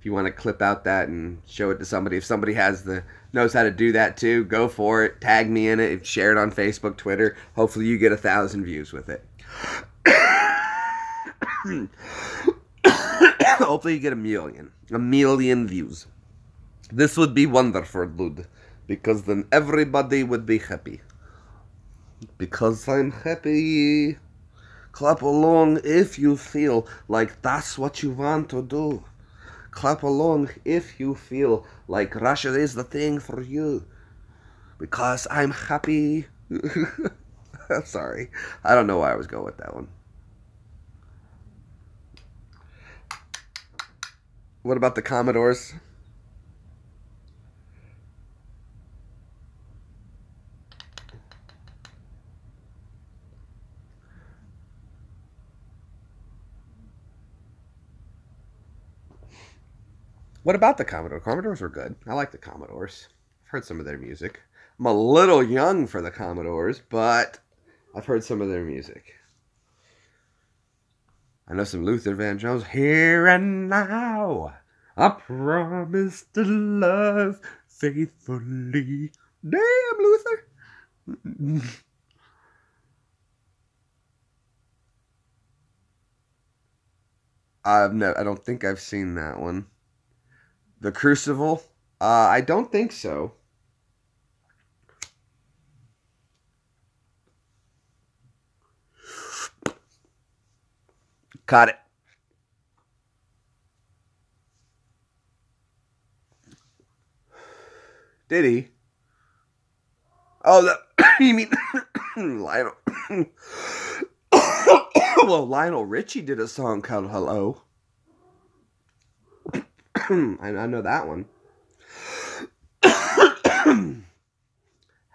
If you want to clip out that and show it to somebody, if somebody knows how to do that too, go for it. Tag me in it. Share it on Facebook, Twitter. Hopefully you get 1,000 views with it. Hopefully you get a million views. This would be wonderful, dude, because then everybody would be happy. Because I'm happy. Clap along if you feel like that's what you want to do. Clap along if you feel like Russia is the thing for you. Because I'm happy. I'm sorry. I don't know why I was going with that one. What about the Commodores? What about the Commodores? Commodores were good. I like the Commodores. I've heard some of their music. I'm a little young for the Commodores, but I've heard some of their music. I know some Luther Vandross. Here and now, I promise to love faithfully. Damn, Luther. I don't think I've seen that one. The Crucible? I don't think so. Caught it. Did he? Oh, you mean Lionel? Well, Lionel Richie did a song called Hello. I know that one.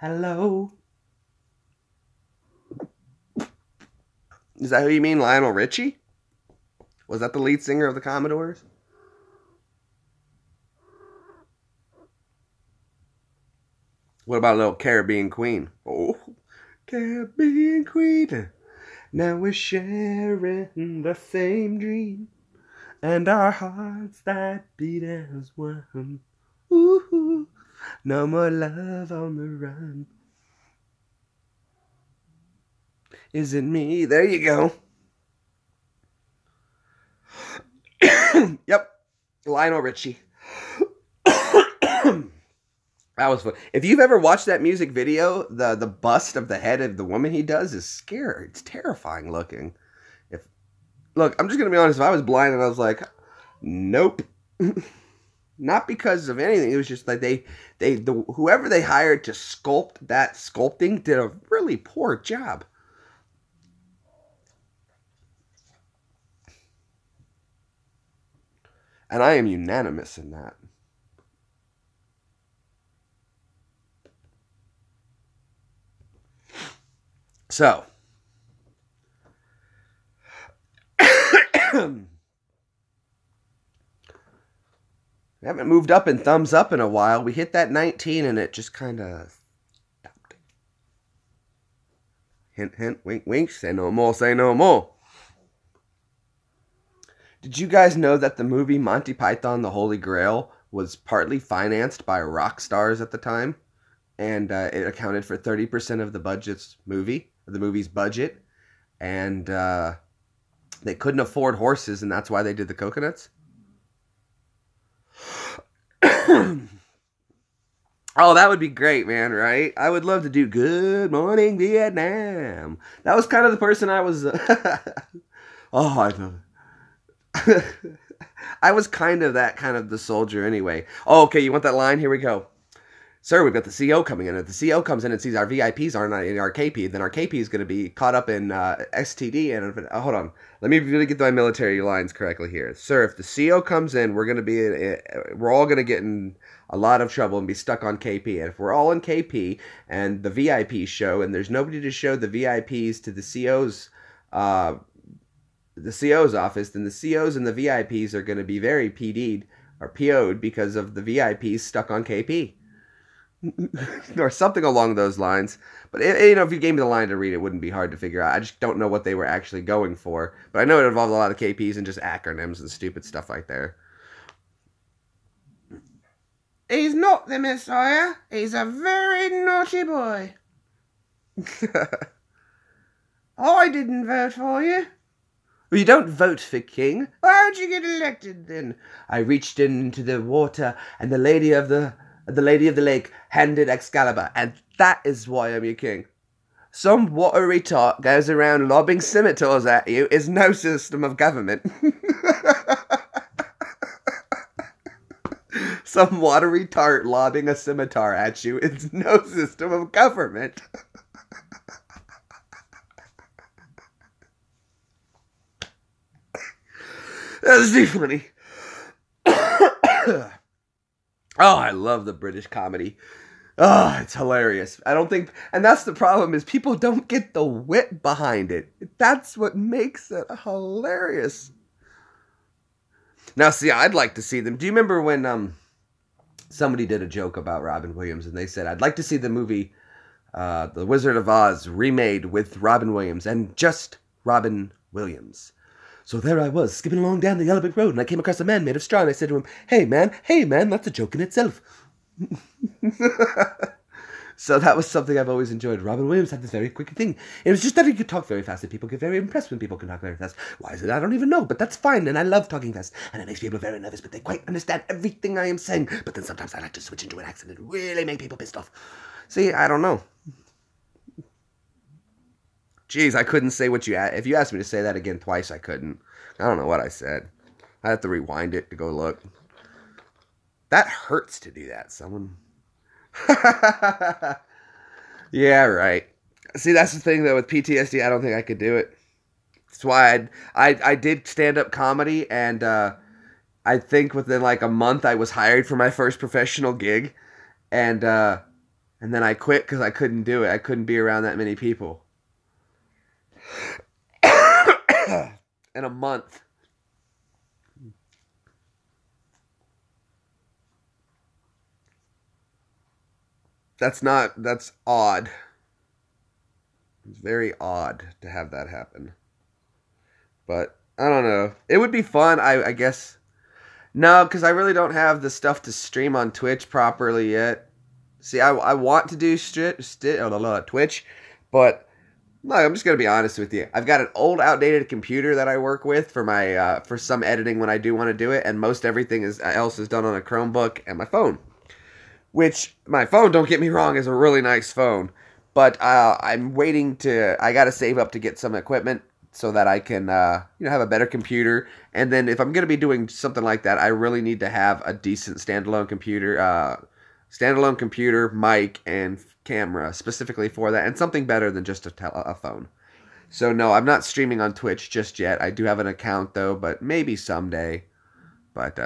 Hello. Is that who you mean, Lionel Richie? Was that the lead singer of the Commodores? What about a little Caribbean Queen? Oh, Caribbean Queen. Now we're sharing the same dream, and our hearts that beat as one. Ooh, no more love on the run. Is it me? There you go. Yep, Lionel Richie. That was fun. If you've ever watched that music video, the bust of the head of the woman he does is scary. It's terrifying looking. Look, I'm just gonna be honest. If I was blind and I was like, nope, not because of anything. It was just like whoever they hired to sculpt that sculpting did a really poor job. And I am unanimous in that. So, we haven't moved up in thumbs up in a while. We hit that 19 and it just kind of stopped. Hint, hint, wink, wink. Say no more, say no more. Did you guys know that the movie Monty Python, The Holy Grail was partly financed by rock stars at the time? And it accounted for 30% of the movie's budget. And they couldn't afford horses, and that's why they did the coconuts. Oh, that would be great, man, right? I would love to do Good Morning Vietnam. That was kind of the person I was... Oh, I love it. I was kind of the soldier anyway. Oh, okay, you want that line? Here we go. Sir, we've got the CO coming in. If the CO comes in and sees our VIPs aren't in our KP, then our KP is going to be caught up in STD. And hold on, let me really get my military lines correctly here. Sir, if the CO comes in, we're all going to get in a lot of trouble and be stuck on KP. And if we're all in KP and the VIPs show, and there's nobody to show the VIPs to the CO's office, then the COs and the VIPs are going to be very PD'd or PO'd because of the VIPs stuck on KP. Or something along those lines. But if you gave me the line to read, it wouldn't be hard to figure out. I just don't know what they were actually going for. But I know it involved a lot of KPs and just acronyms and stupid stuff like there. He's not the Messiah. He's a very naughty boy. I didn't vote for you. Well, you don't vote for king. How'd you get elected then? I reached into the water, and the lady of the lake handed Excalibur, and that is why I'm your king. Some watery tart goes around lobbing scimitars at you is no system of government. Some watery tart lobbing a scimitar at you is no system of government. That's too funny. Oh, I love the British comedy. Oh, it's hilarious. I don't think, and that's the problem, is people don't get the wit behind it. That's what makes it hilarious. Now, see, I'd like to see them. Do you remember when somebody did a joke about Robin Williams, and they said, I'd like to see the movie The Wizard of Oz remade with Robin Williams, and just Robin Williams. So there I was, skipping along down the yellow brick road, and I came across a man made of straw, and I said to him, hey man, that's a joke in itself. So that was something I've always enjoyed. Robin Williams had this very quick thing. It was just that he could talk very fast, and people get very impressed when people can talk very fast. Why is it? I don't even know, but that's fine, and I love talking fast, and it makes people very nervous, but they quite understand everything I am saying. But then sometimes I like to switch into an accent and really make people pissed off. See, I don't know. Jeez, I couldn't say what you asked. If you asked me to say that again twice, I couldn't. I don't know what I said. I have to rewind it to go look. That hurts to do that, someone. Yeah, right. See, that's the thing, though, with PTSD, I don't think I could do it. That's why I did stand-up comedy, and I think within like a month I was hired for my first professional gig, and then I quit because I couldn't do it. I couldn't be around that many people. In a month. That's odd. It's very odd to have that happen. But, I don't know. It would be fun, I guess. No, because I really don't have the stuff to stream on Twitch properly yet. See, I want to do Twitch, but no, I'm just going to be honest with you. I've got an old, outdated computer that I work with for my for some editing when I do want to do it, and most everything else is done on a Chromebook and my phone. Which, my phone, don't get me wrong, is a really nice phone. But I'm waiting I got to save up to get some equipment so that I can have a better computer. And then if I'm going to be doing something like that, I really need to have a decent standalone computer, mic, and camera specifically for that. And something better than just a phone. So no, I'm not streaming on Twitch just yet. I do have an account though, but maybe someday. But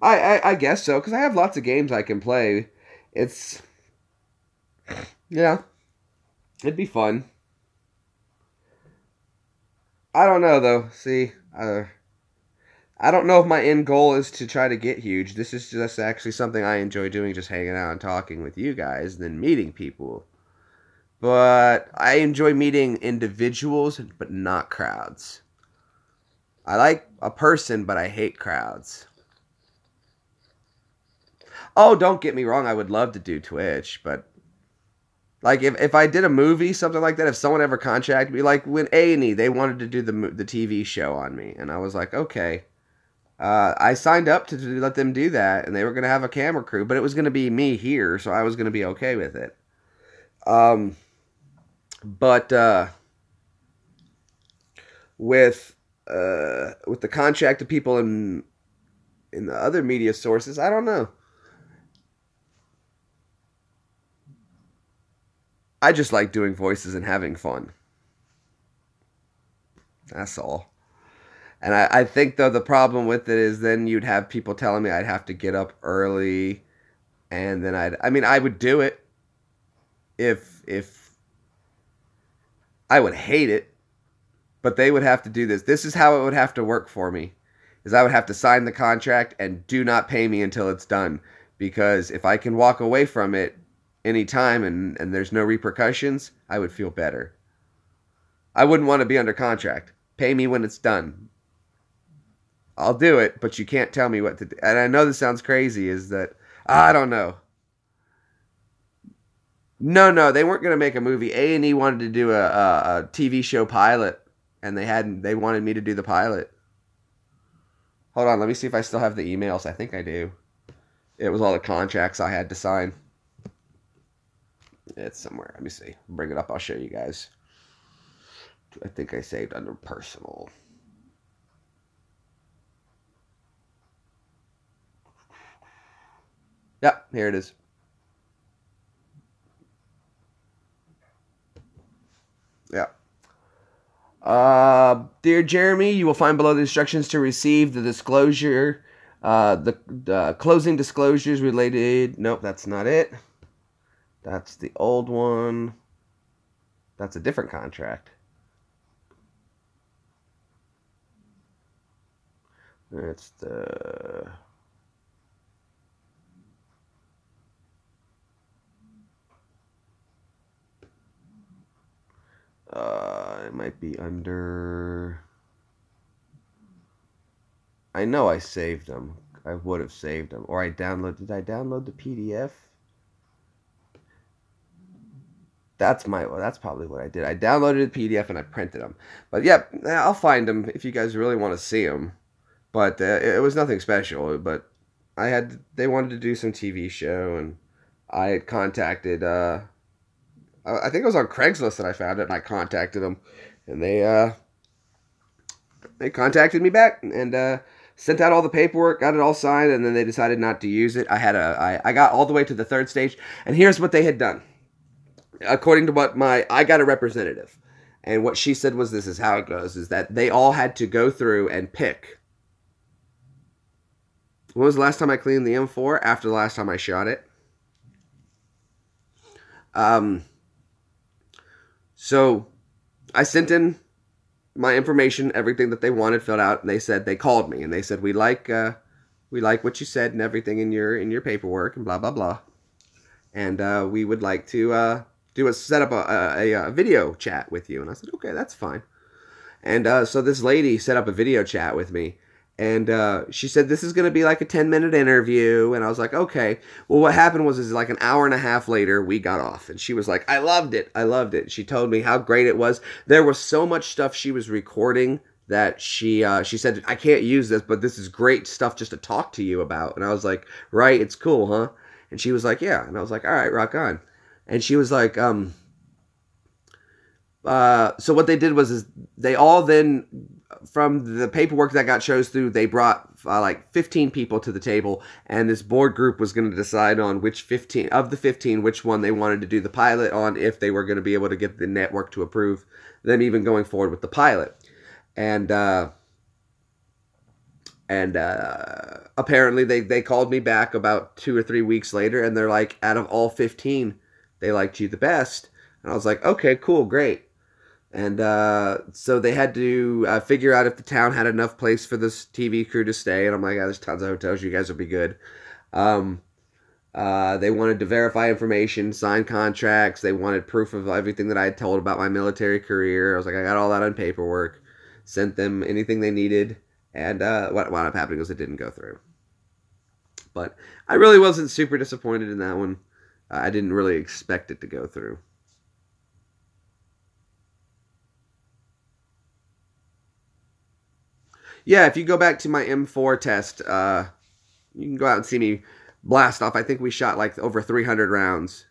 I guess so, because I have lots of games I can play. Yeah, it'd be fun. I don't know, though. See, I don't know if my end goal is to try to get huge. This is just actually something I enjoy doing, just hanging out and talking with you guys, and then meeting people. But I enjoy meeting individuals, but not crowds. I like a person, but I hate crowds. Oh, don't get me wrong, I would love to do Twitch, but like if I did a movie, something like that, if someone ever contacted me, like when A&E, they wanted to do the TV show on me, and I was like, okay. I signed up to let them do that, and they were going to have a camera crew, but it was going to be me here, so I was going to be okay with it. But with the contract of people in the other media sources, I don't know. I just like doing voices and having fun. That's all. And I think, though, the problem with it is then you'd have people telling me I'd have to get up early, and then I would do it if I would hate it, but they would have to do this. This is how it would have to work for me, is I would have to sign the contract and do not pay me until it's done, because if I can walk away from it, any time and there's no repercussions, I would feel better. I wouldn't want to be under contract. Pay me when it's done. I'll do it, but you can't tell me what to do. And I know this sounds crazy, is that, I don't know. No, they weren't going to make a movie. A&E wanted to do a TV show pilot, and they wanted me to do the pilot. Hold on, let me see if I still have the emails. I think I do. It was all the contracts I had to sign. It's somewhere. Let me see. Bring it up. I'll show you guys. I think I saved under personal. Yep, here it is. Yeah. Dear Jeremy, you will find below the instructions to receive the disclosure, the closing disclosures related. Nope, that's not it. That's the old one. That's a different contract. It's the... it might be under... I know I saved them. I would have saved them. Or did I download the PDF? That's probably what I did. I downloaded the PDF and I printed them. But yep, I'll find them if you guys really want to see them. But it was nothing special. But they wanted to do some TV show, and I had contacted, I think it was on Craigslist that I found it, and I contacted them, and they contacted me back and sent out all the paperwork, got it all signed, and then they decided not to use it. I got all the way to the third stage, and here's what they had done. According to what I got a representative, and what she said was, this is how it goes, is that they all had to go through and pick. When was the last time I cleaned the M4? After the last time I shot it. So I sent in my information, everything that they wanted filled out, and they called me and they said, we like what you said and everything in your paperwork and blah blah blah, and we would like to set up a video chat with you. And I said, okay, that's fine. And so this lady set up a video chat with me. And she said, this is going to be like a 10-minute interview. And I was like, okay. Well, what happened was like an hour and a half later, we got off. And she was like, I loved it. I loved it. She told me how great it was. There was so much stuff she was recording that she said, I can't use this, but this is great stuff just to talk to you about. And I was like, right, it's cool, huh? And she was like, yeah. And I was like, all right, rock on. And she was like, so what they did was they all then, from the paperwork that got chose through, they brought like 15 people to the table, and this board group was going to decide on which 15 of the 15, which one they wanted to do the pilot on, if they were going to be able to get the network to approve them even going forward with the pilot. And apparently they called me back about 2 or 3 weeks later, and they're like, out of all 15, they liked you the best. And I was like, okay, cool, great. And so they had to figure out if the town had enough place for this TV crew to stay. And I'm like, there's tons of hotels. You guys will be good. They wanted to verify information, sign contracts. They wanted proof of everything that I had told about my military career. I was like, I got all that on paperwork. Sent them anything they needed. And what wound up happening was it didn't go through. But I really wasn't super disappointed in that one. I didn't really expect it to go through. Yeah, if you go back to my M4 test, you can go out and see me blast off. I think we shot like over 300 rounds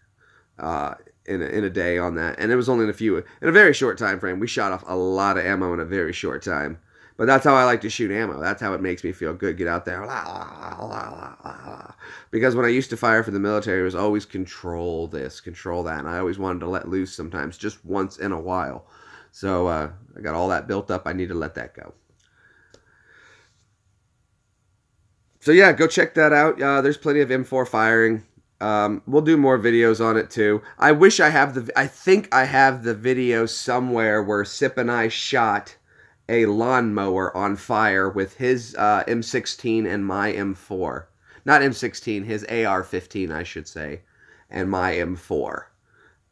in a day on that, and it was only in a very short time frame. We shot off a lot of ammo in a very short time. But that's how I like to shoot ammo. That's how it makes me feel good. Get out there. Because when I used to fire for the military, it was always control this, control that. And I always wanted to let loose sometimes, just once in a while. So I got all that built up. I need to let that go. So yeah, go check that out. There's plenty of M4 firing. We'll do more videos on it too. I think I have the video somewhere where Sip and I shot a lawnmower on fire with his M16 and my M4. Not M16, his AR-15, I should say. and my M4.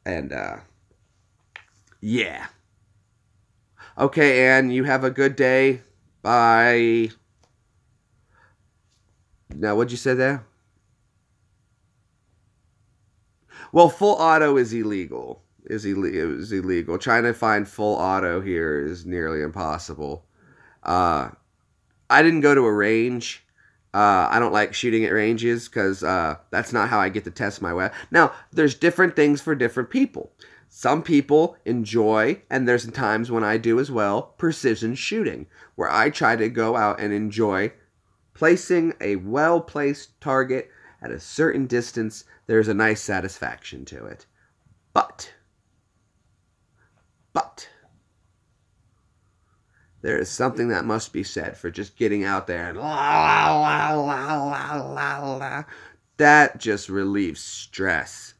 And, yeah. Okay, Ann, you have a good day. Bye. Now, what'd you say there? Well, full auto is illegal. It is illegal. Trying to find full auto here is nearly impossible. I didn't go to a range. I don't like shooting at ranges because that's not how I get to test my weapon. Now, there's different things for different people. Some people enjoy, and there's times when I do as well, precision shooting, where I try to go out and enjoy placing a well-placed target at a certain distance. There's a nice satisfaction to it. But there is something that must be said for just getting out there and la la la la la la. That just relieves stress.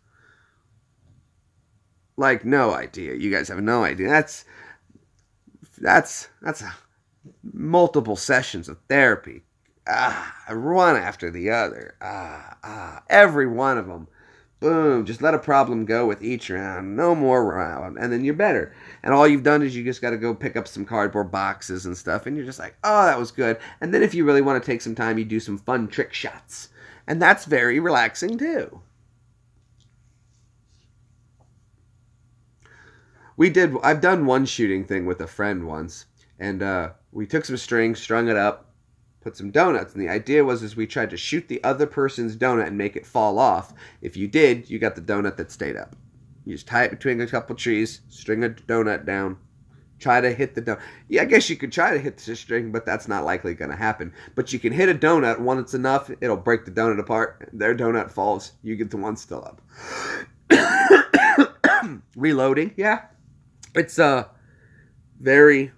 Like, no idea. You guys have no idea. That's multiple sessions of therapy. One after the other. Every one of them. Boom. Just let a problem go with each round. No more round. And then you're better. And all you've done is you just got to go pick up some cardboard boxes and stuff. And you're just like, oh, that was good. And then if you really want to take some time, you do some fun trick shots. And that's very relaxing too. I've done one shooting thing with a friend once. And we took some string, strung it up, put some donuts. And the idea was we tried to shoot the other person's donut and make it fall off. If you did, you got the donut that stayed up. You just tie it between a couple trees, string a donut down, try to hit the donut. Yeah, I guess you could try to hit the string, but that's not likely going to happen. But you can hit a donut. When it's enough, it'll break the donut apart. Their donut falls. You get the one still up. Reloading, yeah. It's very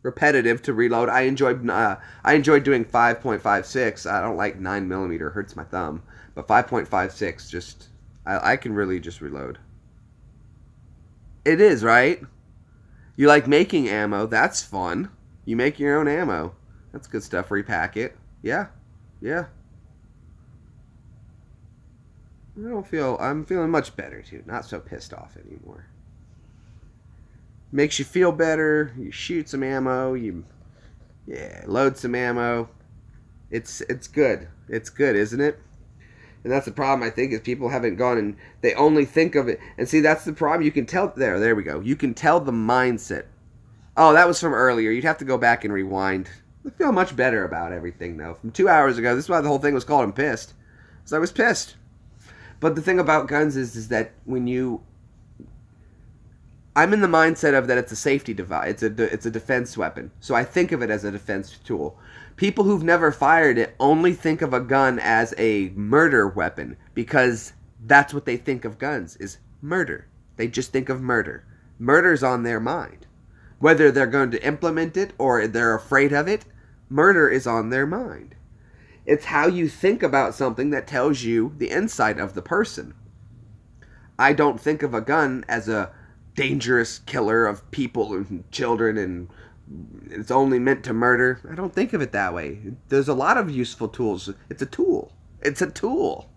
repetitive to reload. I enjoyed doing 5.56. I don't like 9mm, hurts my thumb. But 5.56, just I can really just reload. It is, right? You like making ammo? That's fun. You make your own ammo. That's good stuff. Repack it. Yeah, yeah. I'm feeling much better too. Not so pissed off anymore. Makes you feel better. You shoot some ammo. Load some ammo. It's good. It's good, isn't it? And that's the problem, I think, is people haven't gone and they only think of it. And see, that's the problem. You can tell. There we go. You can tell the mindset. Oh, that was from earlier. You'd have to go back and rewind. I feel much better about everything, though. From 2 hours ago. This is why the whole thing was called I'm Pissed. Because I was pissed. But the thing about guns is that I'm in the mindset of that it's a safety device. It's a defense weapon. So I think of it as a defense tool. People who've never fired it only think of a gun as a murder weapon because that's what they think of guns, is murder. They just think of murder. Murder's on their mind. Whether they're going to implement it or they're afraid of it, murder is on their mind. It's how you think about something that tells you the insight of the person. I don't think of a gun as a dangerous killer of people and children and it's only meant to murder. I don't think of it that way. There's a lot of useful tools. It's a tool. It's a tool.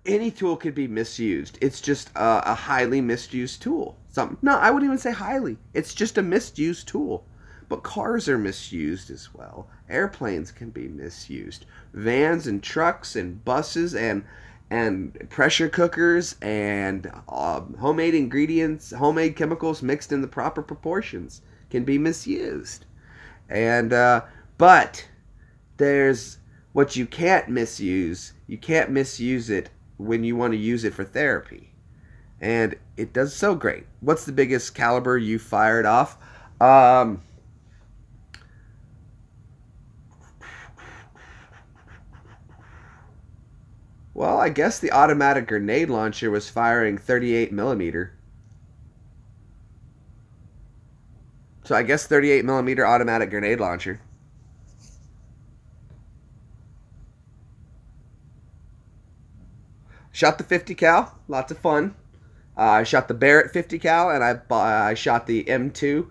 Any tool could be misused. It's just a highly misused tool. No, I wouldn't even say highly. It's just a misused tool. But cars are misused as well. Airplanes can be misused. Vans and trucks and buses and pressure cookers and homemade ingredients, homemade chemicals mixed in the proper proportions can be misused. And but there's what you can't misuse. You can't misuse it when you want to use it for therapy. And it does so great. What's the biggest caliber you fired off? Well, I guess the automatic grenade launcher was firing 38mm. So I guess 38mm automatic grenade launcher. Shot the 50 cal, lots of fun. I shot the Barrett 50 cal, and I shot the M2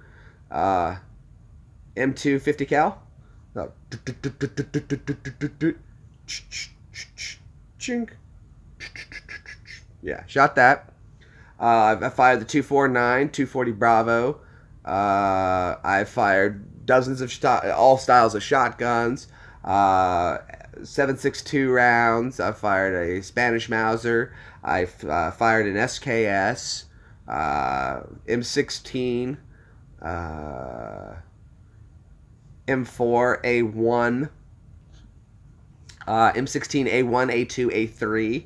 50 cal. Chink. Yeah, shot that. I fired the 249, 240 Bravo. I fired dozens of all styles of shotguns. 7.62 rounds. I fired a Spanish Mauser. I fired an SKS, M16, M4, A1, M16, A1, A2, A3.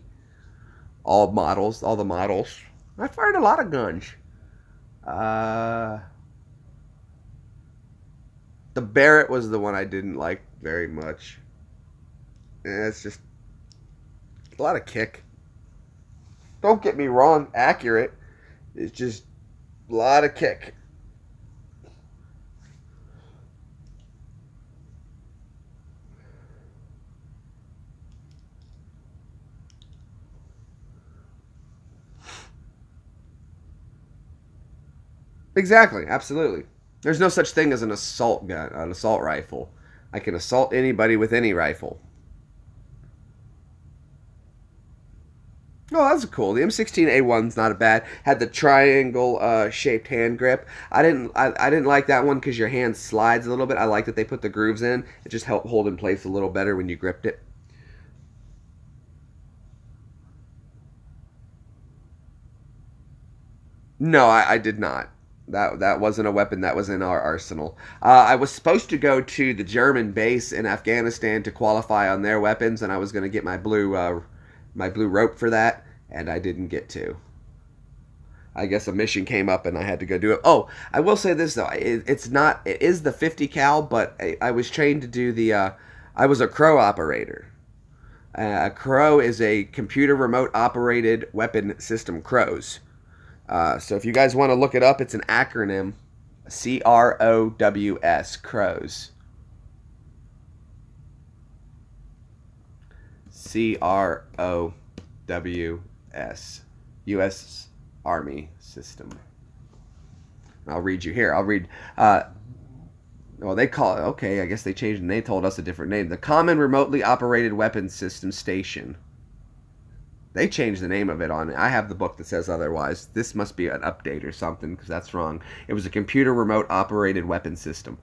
All the models. I fired a lot of guns. The Barrett was the one I didn't like very much. It's just a lot of kick. Don't get me wrong, accurate. It's just a lot of kick. Exactly, absolutely. There's no such thing as an assault gun, an assault rifle. I can assault anybody with any rifle. Oh, that's cool. The M16A1's not bad. Had the triangle shaped hand grip. I didn't like that one because your hand slides a little bit. I like that they put the grooves in. It just helped hold in place a little better when you gripped it. No, I did not. That wasn't a weapon that was in our arsenal. I was supposed to go to the German base in Afghanistan to qualify on their weapons, and I was going to get my blue rope for that, and I didn't get to. I guess a mission came up and I had to go do it. Oh, I will say this though, it's not. It is the 50 cal, but I was trained to do the. I was a Crow operator. A Crow is a computer remote operated weapon system. Crows. So if you guys want to look it up, it's an acronym. CROWS. Crows. CROWS. U.S. Army System. I'll read you here. I'll read. Well, they call it. Okay, I guess they changed and they told us a different name. The Common Remotely Operated Weapons System Station. They changed the name of it on it. I have the book that says otherwise. This must be an update or something because that's wrong. It was a computer remote operated weapon system.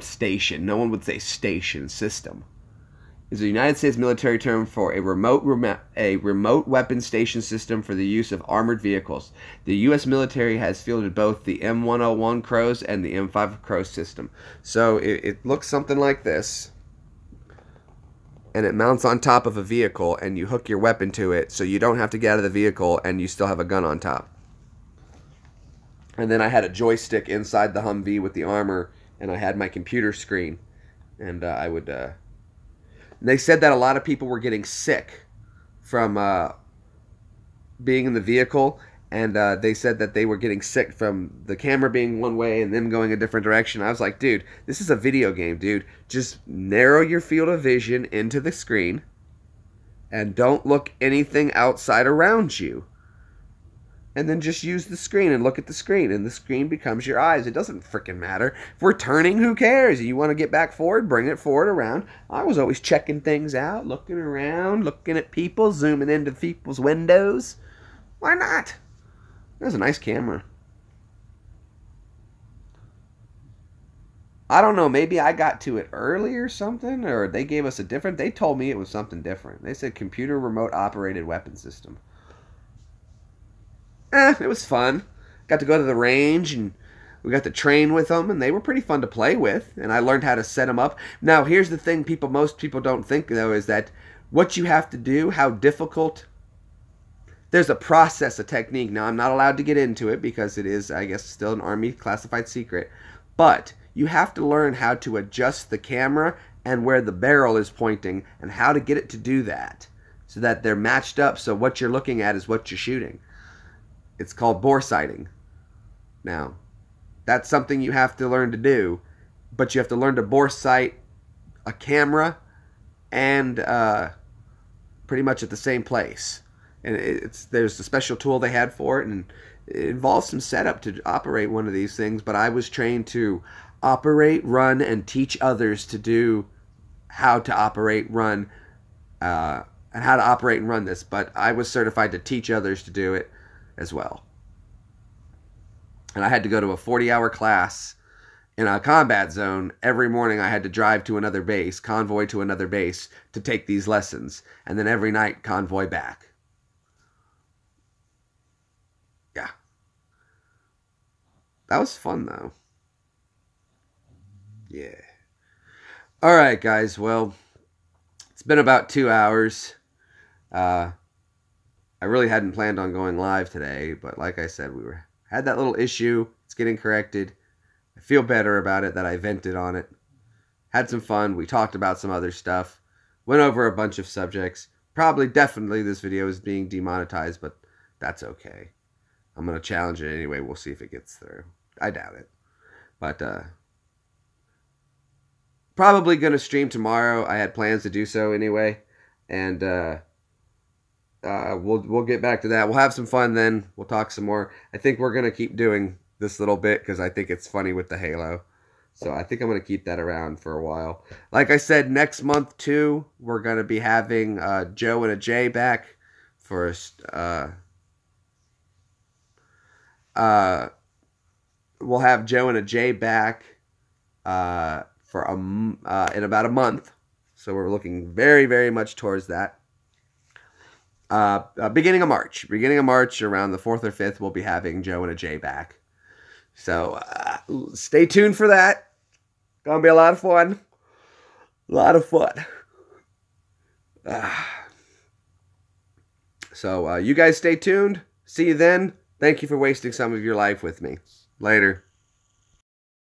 Station. No one would say station. System is a United States military term for a remote weapon station system for the use of armored vehicles. The U.S. military has fielded both the M101 Crows and the M5 Crow system. So it looks something like this, and it mounts on top of a vehicle, and you hook your weapon to it, so you don't have to get out of the vehicle, and you still have a gun on top. And then I had a joystick inside the Humvee with the armor, and I had my computer screen, and I would. They said that a lot of people were getting sick from being in the vehicle, and they said that they were getting sick from the camera being one way and them going a different direction. I was like, dude, this is a video game, dude. Just narrow your field of vision into the screen and don't look anything outside around you. And then just use the screen and look at the screen, and the screen becomes your eyes. It doesn't freaking matter. If we're turning, who cares? You want to get back forward, bring it forward around. I was always checking things out, looking around, looking at people, zooming into people's windows. Why not? That's a nice camera. I don't know, maybe I got to it early or something, or they gave us a different. They told me it was something different. They said computer remote operated weapon system. It was fun. Got to go to the range and we got to train with them, and they were pretty fun to play with, and I learned how to set them up. Now, here's the thing most people don't think, though, is that what you have to do, how difficult. There's a process, a technique. Now, I'm not allowed to get into it because it is, I guess, still an Army classified secret, but you have to learn how to adjust the camera and where the barrel is pointing and how to get it to do that so that they're matched up so what you're looking at is what you're shooting. It's called bore sighting. Now, that's something you have to learn to do, but you have to learn to bore sight a camera and pretty much at the same place. And there's a special tool they had for it, and it involves some setup to operate one of these things, but I was trained to operate, run, and teach others to do how to operate, run, and how to operate and run this. But I was certified to teach others to do it as well. And I had to go to a 40-hour class in a combat zone. Every morning I had to drive to another base, convoy to another base to take these lessons. And then every night, convoy back. Yeah. That was fun, though. Yeah. All right, guys. Well, it's been about 2 hours. I really hadn't planned on going live today, but like I said, had that little issue. It's getting corrected. I feel better about it that I vented on it. Had some fun. We talked about some other stuff. Went over a bunch of subjects. Definitely this video is being demonetized, but that's okay. I'm going to challenge it anyway. We'll see if it gets through. I doubt it. But probably going to stream tomorrow. I had plans to do so anyway. And we'll get back to that. We'll have some fun then. We'll talk some more. I think we're going to keep doing this little bit because I think it's funny with the Halo. So I think I'm going to keep that around for a while. Like I said, next month too, we're going to be having Joe and a J back for we'll have Joe and a J back for in about a month. So we're looking very, very much towards that. Beginning of March, around the 4th or 5th, we'll be having Joe and a J back. So stay tuned for that. Gonna be a lot of fun. So you guys stay tuned. See you then. Thank you for wasting some of your life with me. Later.